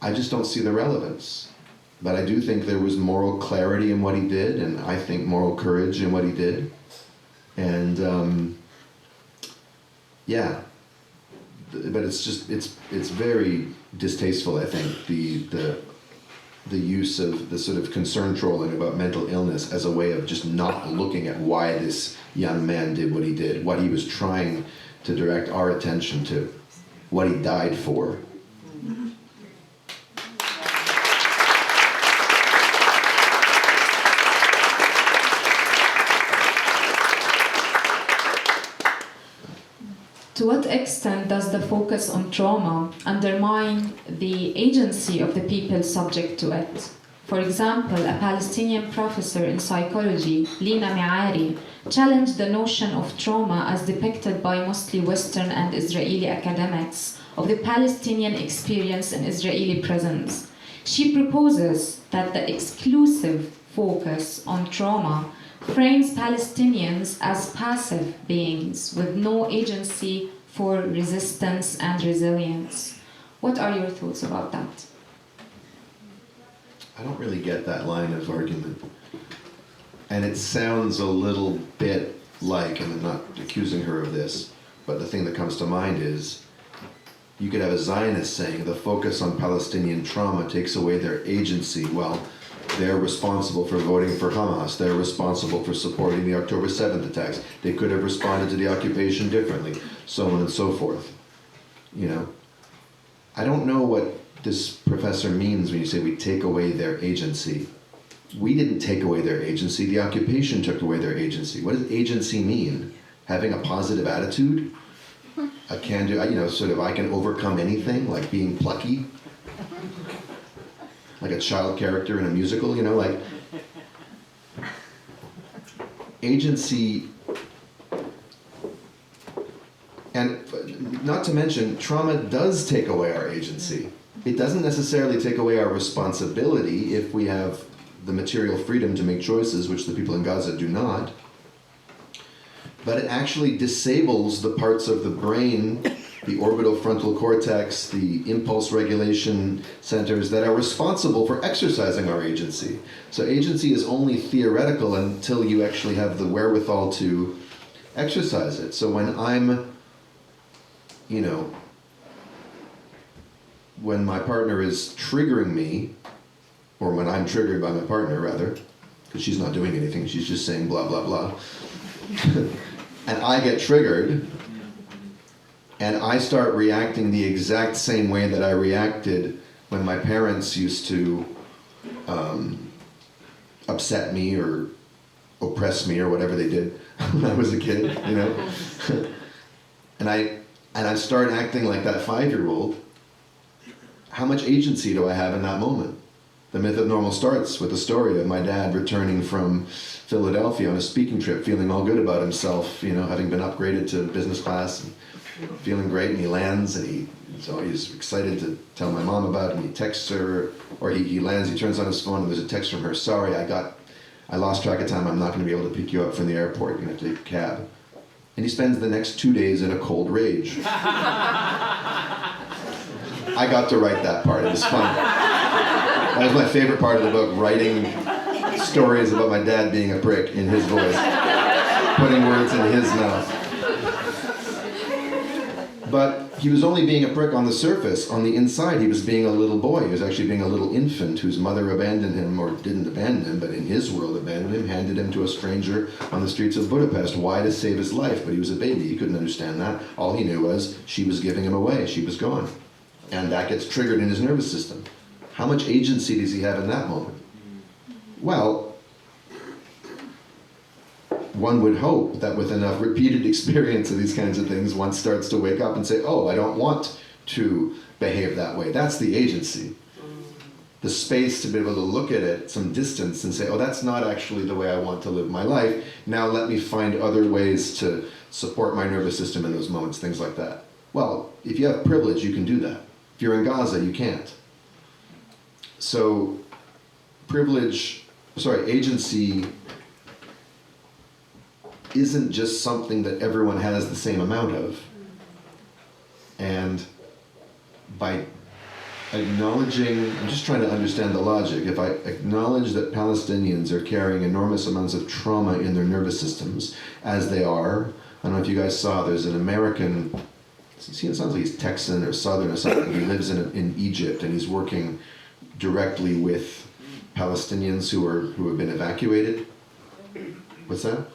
I just don't see the relevance. But I do think there was moral clarity in what he did, and I think moral courage in what he did. And but it's very distasteful, I think, the use of the sort of concern trolling about mental illness as a way of just not looking at why this young man did what he did, what he was trying to direct our attention to, what he died for. To what extent does the focus on trauma undermine the agency of the people subject to it? For example, a Palestinian professor in psychology, Lina Miari, challenged the notion of trauma as depicted by mostly Western and Israeli academics of the Palestinian experience in Israeli prisons. She proposes that the exclusive focus on trauma frames Palestinians as passive beings with no agency for resistance and resilience. What are your thoughts about that? I don't really get that line of argument. And it sounds a little bit like, and I'm not accusing her of this, but the thing that comes to mind is you could have a Zionist saying the focus on Palestinian trauma takes away their agency. Well, they're responsible for voting for Hamas. They're responsible for supporting the October 7th attacks. They could have responded to the occupation differently, so on and so forth. I don't know what this professor means when you say we take away their agency. We didn't take away their agency. The occupation took away their agency. What does agency mean? Having a positive attitude? A can-do, I can overcome anything, like being plucky? Like a child character in a musical, agency. And not to mention, trauma does take away our agency. It doesn't necessarily take away our responsibility if we have the material freedom to make choices, which the people in Gaza do not. but it actually disables the parts of the brain, the orbital frontal cortex, the impulse regulation centers that are responsible for exercising our agency. So agency is only theoretical until you actually have the wherewithal to exercise it. So when I'm, when my partner is triggering me, or when I'm triggered by my partner, rather, because she's not doing anything, she's just saying blah, blah, blah, and I get triggered, and I start reacting the exact same way that I reacted when my parents used to upset me or oppress me or whatever they did when I was a kid, and I start acting like that 5-year-old. How much agency do I have in that moment? The myth of normal starts with the story of my dad returning from Philadelphia on a speaking trip, feeling all good about himself, having been upgraded to business class, and feeling great, and he lands, and he's excited to tell my mom about it, and he texts her, or he lands, he turns on his phone, and there's a text from her, sorry, I lost track of time, I'm not going to be able to pick you up from the airport, you're going to have to take a cab. And he spends the next 2 days in a cold rage. I got to write that part, it was fun. That was my favorite part of the book, writing stories about my dad being a prick in his voice, putting words in his mouth. But he was only being a prick on the surface. On the inside, he was being a little boy. He was actually being a little infant whose mother abandoned him, or didn't abandon him, but in his world abandoned him, handed him to a stranger on the streets of Budapest. Why? To save his life. But he was a baby. He couldn't understand that. All he knew was she was giving him away. She was gone. And that gets triggered in his nervous system. How much agency does he have in that moment? Well, one would hope that with enough repeated experience of these kinds of things, one starts to wake up and say, oh, I don't want to behave that way. That's the agency. The space to be able to look at it some distance and say, oh, that's not actually the way I want to live my life. Now let me find other ways to support my nervous system in those moments, things like that. Well, if you have privilege, you can do that. If you're in Gaza, you can't. So agency isn't just something that everyone has the same amount of. And by acknowledging, I'm just trying to understand the logic, if I acknowledge that Palestinians are carrying enormous amounts of trauma in their nervous systems, as they are, I don't know if you guys saw, there's an American, it sounds like he's Texan or Southern or something, he lives in Egypt, and he's working directly with Palestinians who have been evacuated. What's that?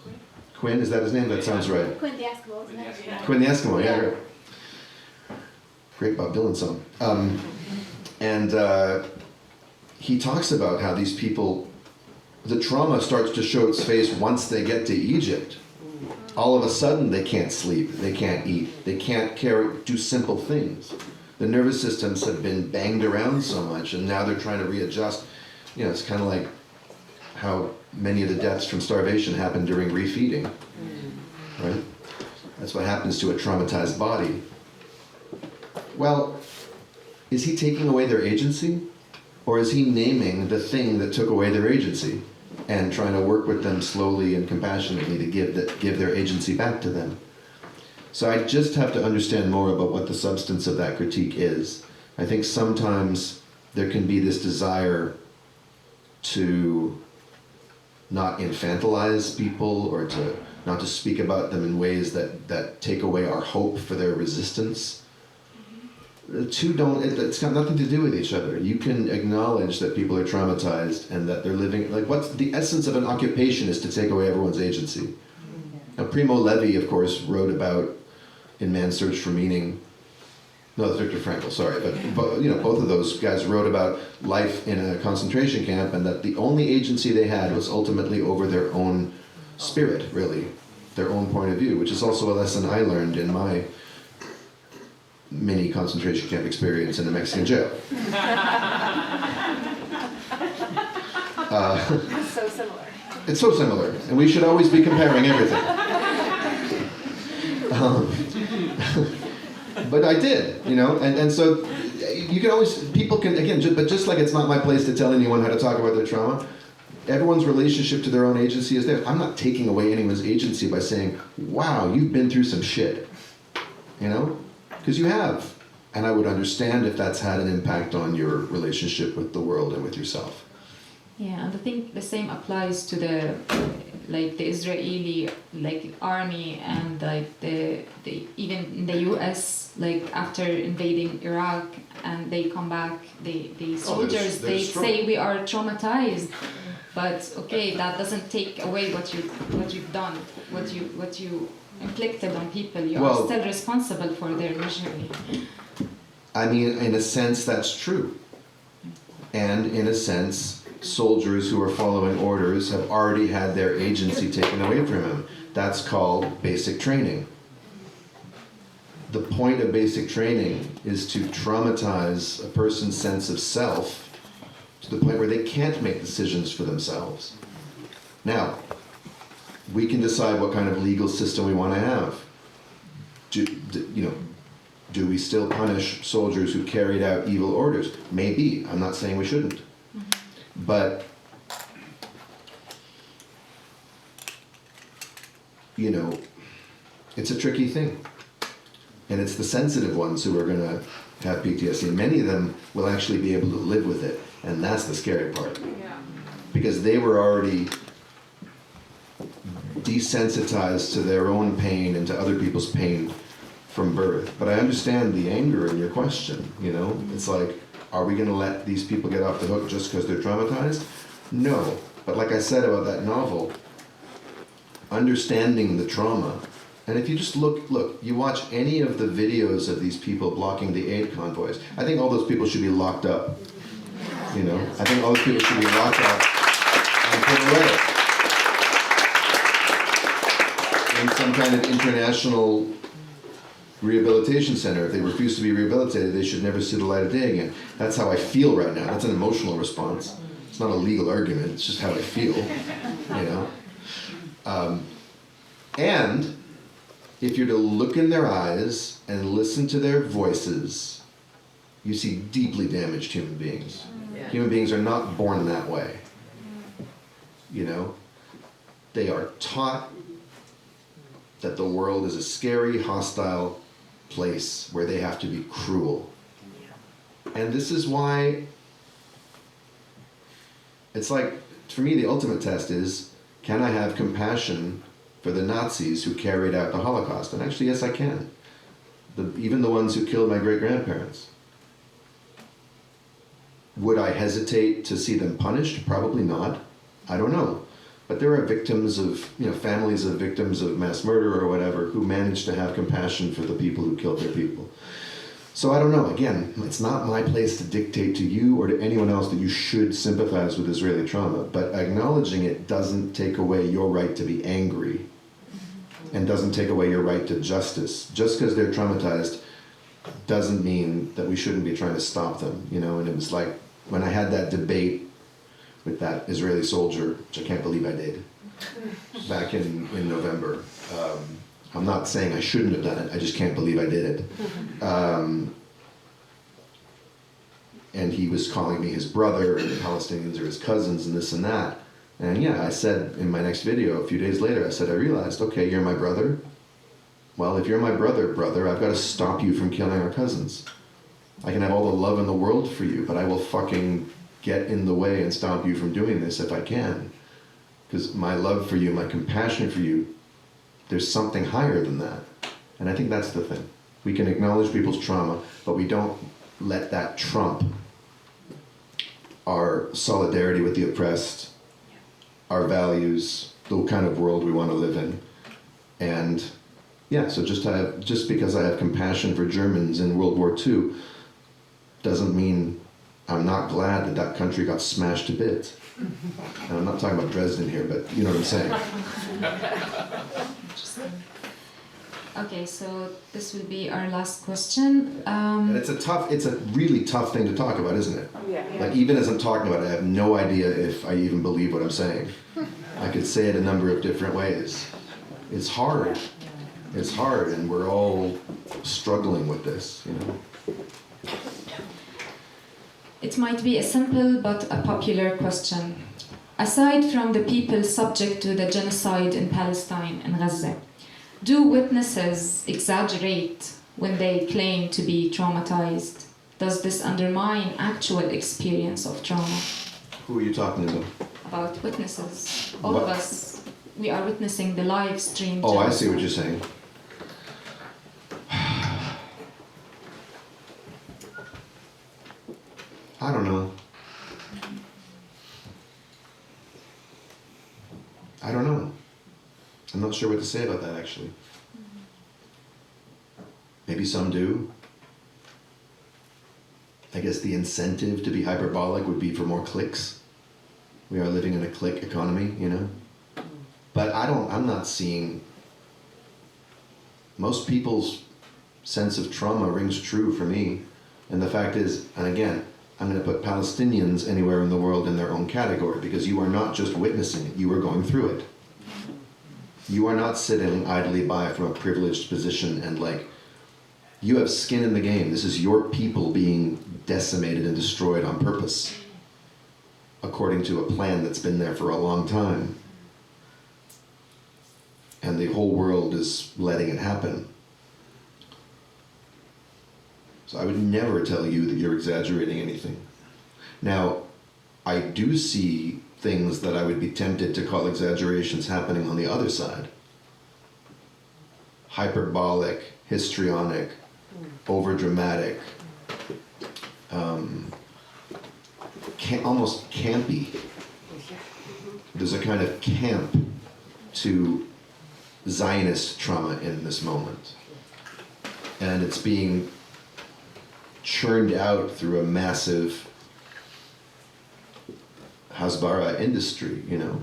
Quinn, is that his name? That sounds right. Quinn the Eskimo, isn't it? Quinn the Eskimo, yeah. Right. Great Bob Dylan song. He talks about how these people, the trauma starts to show its face once they get to Egypt. All of a sudden they can't sleep, they can't eat, they can't do simple things. The nervous systems have been banged around so much, and now they're trying to readjust. It's kind of like how many of the deaths from starvation happen during refeeding, right? That's what happens to a traumatized body. Well, is he taking away their agency? Or is he naming the thing that took away their agency and trying to work with them slowly and compassionately to give their agency back to them? So I just have to understand more about what the substance of that critique is. I think sometimes there can be this desire to not infantilize people, or to not to speak about them in ways that take away our hope for their resistance. The two it's got nothing to do with each other. You can acknowledge that people are traumatized and that they're living, what's the essence of an occupation is to take away everyone's agency. Now, Primo Levi, of course, wrote about, in Man's Search for Meaning, no, that's Viktor Frankl, sorry, but both of those guys wrote about life in a concentration camp, and that the only agency they had was ultimately over their own spirit, really, their own point of view, which is also a lesson I learned in my mini concentration camp experience in a Mexican jail. It's so similar. It's so similar, and we should always be comparing everything. But I did, and so you can always, people can, again, but just like it's not my place to tell anyone how to talk about their trauma, everyone's relationship to their own agency is there. I'm not taking away anyone's agency by saying, wow, you've been through some shit, you know? Because you have. And I would understand if that's had an impact on your relationship with the world and with yourself. Yeah, and I think the same applies to the Israeli army and the even in the US, after invading Iraq and they come back, the soldiers they're strong. say we are traumatized, but okay, that doesn't take away what you've done, what you inflicted on people. You are still responsible for their misery. I mean, in a sense, that's true. And in a sense, soldiers who are following orders have already had their agency taken away from them. That's called basic training. The point of basic training is to traumatize a person's sense of self to the point where they can't make decisions for themselves. Now, we can decide what kind of legal system we want to have. Do we still punish soldiers who carried out evil orders? Maybe. I'm not saying we shouldn't. But, it's a tricky thing. And it's the sensitive ones who are going to have PTSD. Many of them will actually be able to live with it. And that's the scary part. Yeah. Because they were already desensitized to their own pain and to other people's pain from birth. But I understand the anger in your question, It's like, are we going to let these people get off the hook just because they're traumatized? No. But like I said about that novel, understanding the trauma, and if you just look, you watch any of the videos of these people blocking the aid convoys, I think all those people should be locked up. I think all those people should be locked up and put away in some kind of international rehabilitation center. If they refuse to be rehabilitated, they should never see the light of day again. That's how I feel right now. That's an emotional response. It's not a legal argument. It's just how I feel, And if you're to look in their eyes and listen to their voices, you see deeply damaged human beings. Yeah. Human beings are not born that way. They are taught that the world is a scary, hostile place where they have to be cruel. And this is why it's like, for me, the ultimate test is, can I have compassion for the Nazis who carried out the Holocaust? And actually, yes, I can. Even the ones who killed my great-grandparents. Would I hesitate to see them punished? Probably not. I don't know. But there are victims of, families of victims of mass murder or whatever who managed to have compassion for the people who killed their people. So I don't know. Again, it's not my place to dictate to you or to anyone else that you should sympathize with Israeli trauma. But acknowledging it doesn't take away your right to be angry and doesn't take away your right to justice. Just because they're traumatized doesn't mean that we shouldn't be trying to stop them. And it was like when I had that debate with that Israeli soldier, which I can't believe I did, back in November. I'm not saying I shouldn't have done it, I just can't believe I did it. And he was calling me his brother, and the Palestinians are his cousins, and this and that. And yeah, I said in my next video, a few days later, I said, I realized, okay, you're my brother. Well, if you're my brother, I've got to stop you from killing our cousins. I can have all the love in the world for you, but I will fucking get in the way and stop you from doing this if I can. Because my love for you, my compassion for you, there's something higher than that. And I think that's the thing. We can acknowledge people's trauma, but we don't let that trump our solidarity with the oppressed, our values, the kind of world we want to live in. And yeah, so just because I have compassion for Germans in World War II doesn't mean I'm not glad that that country got smashed to bits. And I'm not talking about Dresden here, but you know what I'm saying. Okay, so this will be our last question. And it's a really tough thing to talk about, isn't it? Yeah. Like, even as I'm talking about it, I have no idea if I even believe what I'm saying. I could say it a number of different ways. It's hard. It's hard, and we're all struggling with this, It might be a simple but a popular question. Aside from the people subject to the genocide in Palestine and Gaza, do witnesses exaggerate when they claim to be traumatized? Does this undermine actual experience of trauma? Who are you talking about? About witnesses. All What? of us, we are witnessing the live stream. Oh, I see what you're saying. I don't know. I don't know. I'm not sure what to say about that, actually. Maybe some do. I guess the incentive to be hyperbolic would be for more clicks. We are living in a click economy, you know? But I'm not seeing, most people's sense of trauma rings true for me. And the fact is, and again, I'm going to put Palestinians anywhere in the world in their own category, because you are not just witnessing it, you are going through it. You are not sitting idly by from a privileged position and like, you have skin in the game. This is your people being decimated and destroyed on purpose, according to a plan that's been there for a long time. And the whole world is letting it happen. So I would never tell you that you're exaggerating anything. Now, I do see things that I would be tempted to call exaggerations happening on the other side. Hyperbolic, histrionic, overdramatic, almost campy. There's a kind of camp to Zionist trauma in this moment. And it's being churned out through a massive Hasbara industry, you know,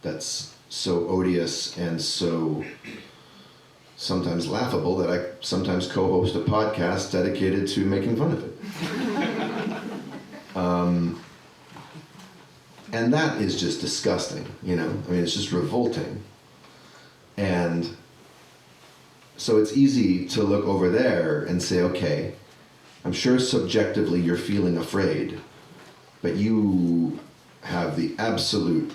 that's so odious and so sometimes laughable that I sometimes co-host a podcast dedicated to making fun of it. And that is just disgusting, you know? I mean, it's just revolting. And so it's easy to look over there and say, okay, I'm sure subjectively you're feeling afraid, but you have the absolute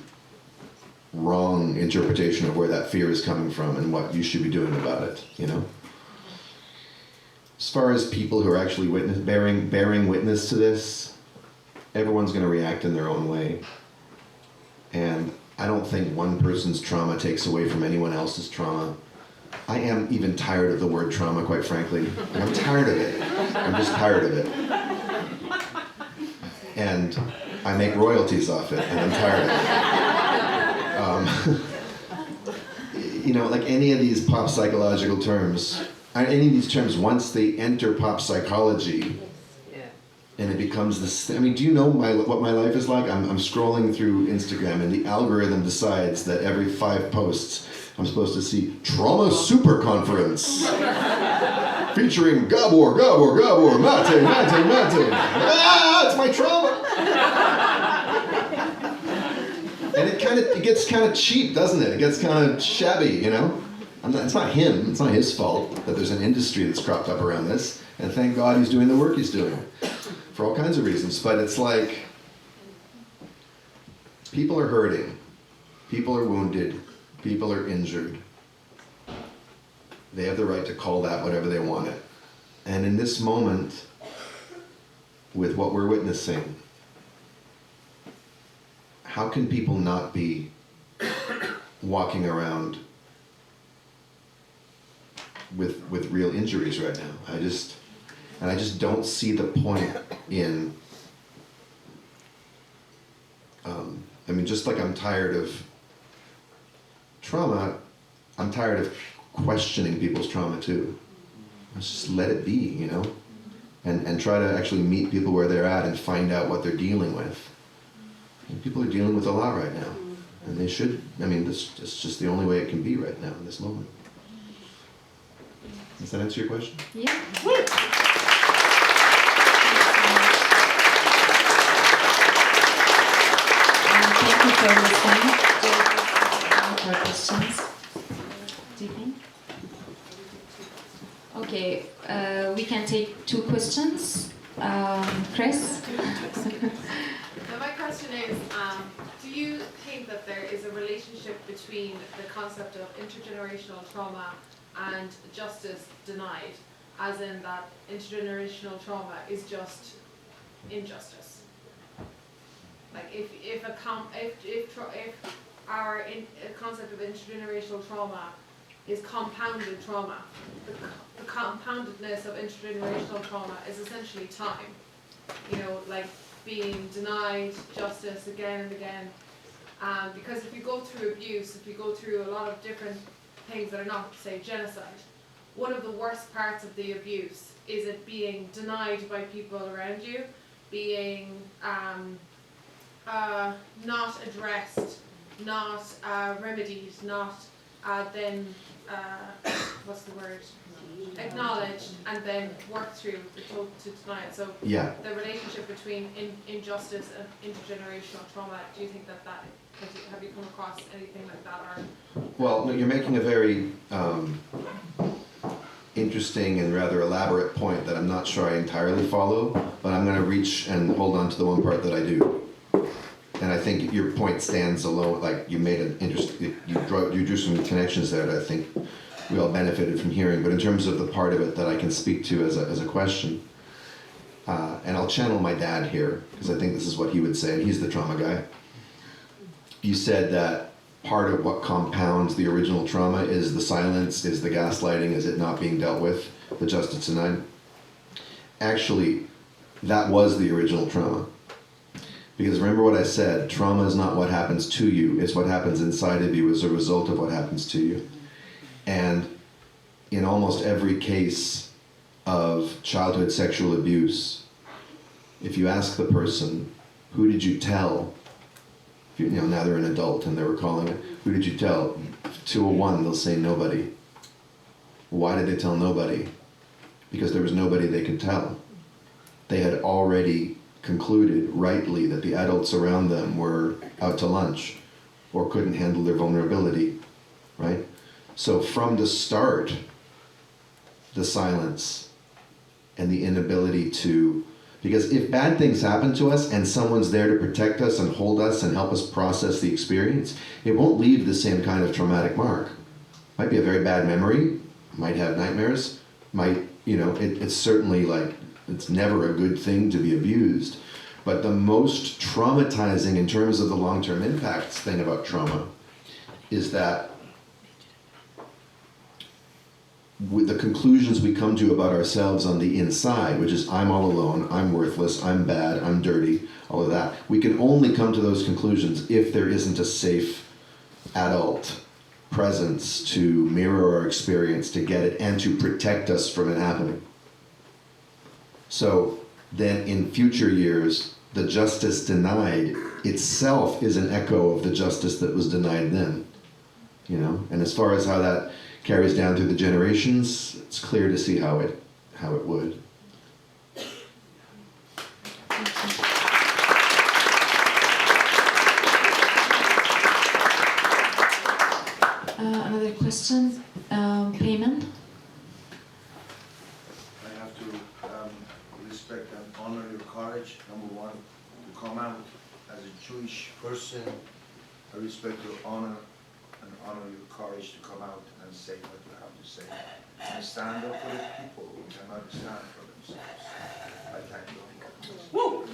wrong interpretation of where that fear is coming from and what you should be doing about it, you know? As far as people who are actually bearing witness to this, everyone's going to react in their own way. And I don't think one person's trauma takes away from anyone else's trauma. I am even tired of the word trauma, quite frankly. I'm tired of it. I'm just tired of it. And I make royalties off it, and I'm tired of it. You know, like any of these pop psychological terms, any of these terms, once they enter pop psychology, and it becomes this, I mean, do you know what my life is like? I'm scrolling through Instagram, and the algorithm decides that every 5 posts, I'm supposed to see Trauma Super Conference featuring Gabor, Matè. Ah, it's my trauma. And it gets kind of cheap, doesn't it? It gets kind of shabby, you know? It's not him. It's not his fault that there's an industry that's cropped up around this. And thank God he's doing the work he's doing for all kinds of reasons. But it's like, people are hurting. People are wounded. People are injured. They have the right to call that whatever they want it. And in this moment, with what we're witnessing, how can people not be walking around with real injuries right now? I just don't see the point in, I mean, just like I'm tired of trauma, I'm tired of questioning people's trauma too. Let's just let it be, you know? And try to actually meet people where they're at and find out what they're dealing with. And people are dealing with a lot right now. And they should, I mean, it's just the only way it can be right now in this moment. Does that answer your question? Yeah. Thank you for listening. For questions. Do you think? Okay, we can take 2 questions. Chris? Now my question is, do you think that there is a relationship between the concept of intergenerational trauma and justice denied, as in that intergenerational trauma is just injustice? Like if our concept of intergenerational trauma is compounded trauma, the compoundedness of intergenerational trauma is essentially time. You know, like being denied justice again and again. Because if you go through abuse, if you go through a lot of different things that are not, say, genocide, one of the worst parts of the abuse is it being denied by people around you, being not addressed, not remedied, not then, what's the word? Acknowledged and then worked through to deny it. So Yeah. the relationship between injustice and intergenerational trauma, do you think that have you come across anything like that? Or Well, no, you're making a very interesting and rather elaborate point that I'm not sure I entirely follow, but I'm going to reach and hold on to the one part that I do. And I think your point stands alone. Like you made an interesting, you drew some connections there that I think we all benefited from hearing. But in terms of the part of it that I can speak to as a question, and I'll channel my dad here because I think this is what he would say, and he's the trauma guy. You said that part of what compounds the original trauma is the silence, is the gaslighting, is it not being dealt with, the justice denied. Actually, that was the original trauma. Because remember what I said, trauma is not what happens to you, it's what happens inside of you as a result of what happens to you. And in almost every case of childhood sexual abuse, if you ask the person, who did you tell? You know, now they're an adult and they're recalling it. Who did you tell? 201, they'll say nobody. Why did they tell nobody? Because there was nobody they could tell. They had already concluded rightly that the adults around them were out to lunch or couldn't handle their vulnerability, right? So from the start, the silence and the inability to, because if bad things happen to us and someone's there to protect us and hold us and help us process the experience, it won't leave the same kind of traumatic mark. Might be a very bad memory, might have nightmares, might, you know, it's certainly like, it's never a good thing to be abused. But the most traumatizing in terms of the long-term impacts thing about trauma is that with the conclusions we come to about ourselves on the inside, which is I'm all alone, I'm worthless, I'm bad, I'm dirty, all of that, we can only come to those conclusions if there isn't a safe adult presence to mirror our experience, to get it, and to protect us from it happening. So then in future years, the justice denied itself is an echo of the justice that was denied then. You know, and as far as how that carries down through the generations, it's clear to see how it would. Another question, Payman? I have to respect and honor your courage, number one, to come out as a Jewish person. I respect your honor and honor your courage to come out and say what you have to say. And stand up for the people who cannot stand for themselves. I thank you. Woo!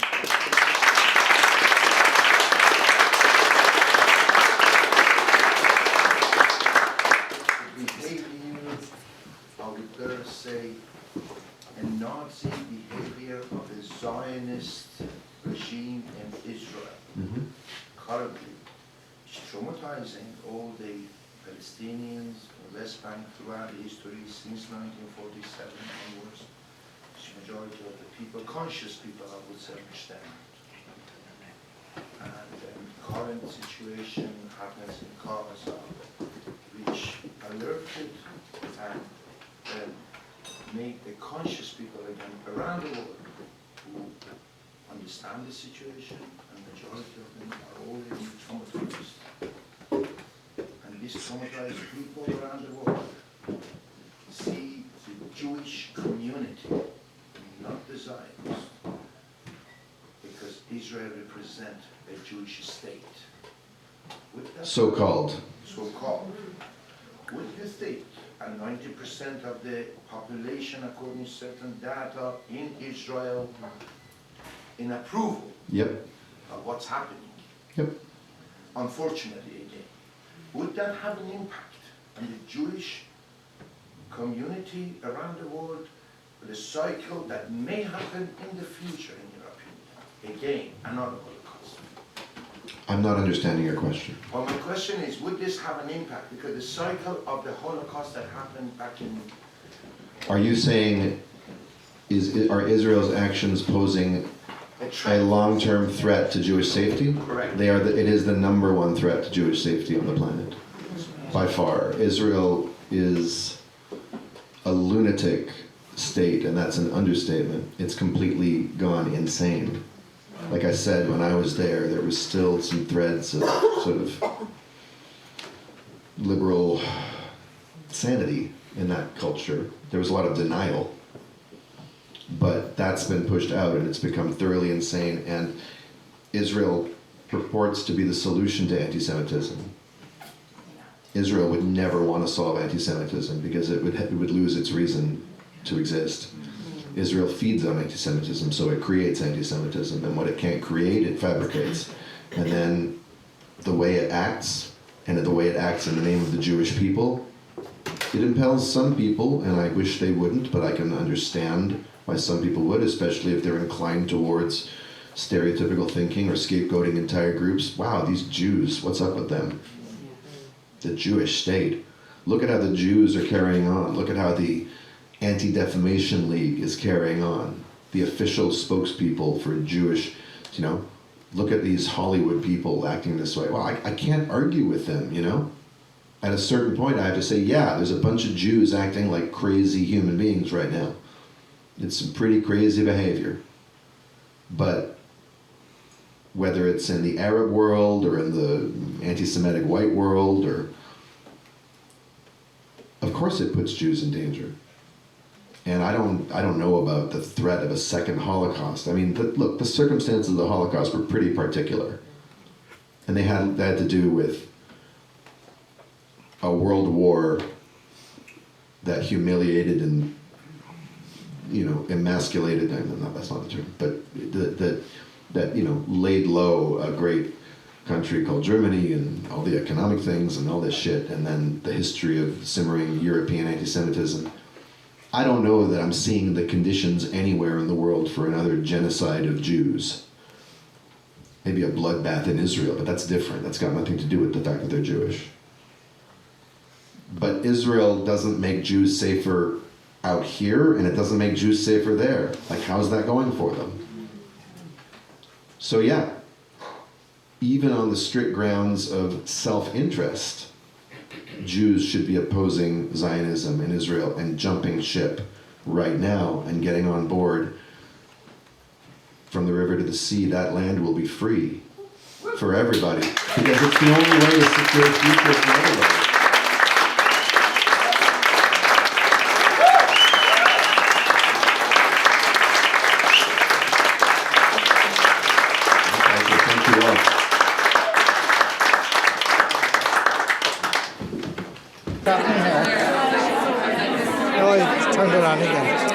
Behavior, I would better say, a Nazi behavior of the Zionist regime in Israel. Mm-hmm. Currently, it's traumatizing all the Palestinians in the West Bank throughout history since 1947 onwards. The majority of the people, conscious people, I would say, understand. And the current situation happens in Gaza, which alerted and make the conscious people again around the world who understand the situation, and the majority of them are already traumatized. And these traumatized people around the world see the Jewish community, not the Zionists, because Israel represent a Jewish state? Would that So-called. so-called, would you think and 90% of the population, according to certain data in Israel, in approval Yep. of what's happening? Yep. Unfortunately, again, would that have an impact on the Jewish community around the world, with a cycle that may happen in the future, in your opinion? Again, another Holocaust. I'm not understanding your question. Well, my question is, would this have an impact? Because the cycle of the Holocaust that happened back in... Are you saying, are Israel's actions posing a long-term threat to Jewish safety? Correct. It is the number one threat to Jewish safety on the planet. By far. Israel is a lunatic state, and that's an understatement. It's completely gone insane. Like I said, when I was there was still some threads of sort of liberal sanity in that culture. There was a lot of denial, but that's been pushed out and it's become thoroughly insane, and Israel purports to be the solution to anti-Semitism. Israel would never want to solve anti-Semitism because it would lose its reason to exist. Israel feeds on anti-Semitism, so it creates anti-Semitism, and what it can't create, it fabricates. And then the way it acts, and the way it acts in the name of the Jewish people, it impels some people, and I wish they wouldn't, but I can understand why some people would, especially if they're inclined towards stereotypical thinking or scapegoating entire groups. Wow, these Jews, what's up with them? The Jewish state. Look at how the Jews are carrying on. Look at how the Anti-Defamation League is carrying on. The official spokespeople for Jewish, look at these Hollywood people acting this way. Well, I can't argue with them, At a certain point, I have to say, yeah, there's a bunch of Jews acting like crazy human beings right now. It's some pretty crazy behavior. But whether it's in the Arab world or in the anti-Semitic white world, of course it puts Jews in danger. And I don't know about the threat of a second Holocaust. I mean, look, the circumstances of the Holocaust were pretty particular. And they had to do with a world war that humiliated and, emasculated, that's not the term, but that laid low a great country called Germany and all the economic things and all this shit, and then the history of simmering European anti-Semitism. I don't know that I'm seeing the conditions anywhere in the world for another genocide of Jews. Maybe a bloodbath in Israel, but that's different. That's got nothing to do with the fact that they're Jewish. But Israel doesn't make Jews safer out here, and it doesn't make Jews safer there. Like, how's that going for them? So yeah, even on the strict grounds of self-interest, Jews should be opposing Zionism in Israel and jumping ship right now and getting on board. From the river to the sea, that land will be free for everybody, because it's the only way to secure a future for everybody. Oh, I turned it on again.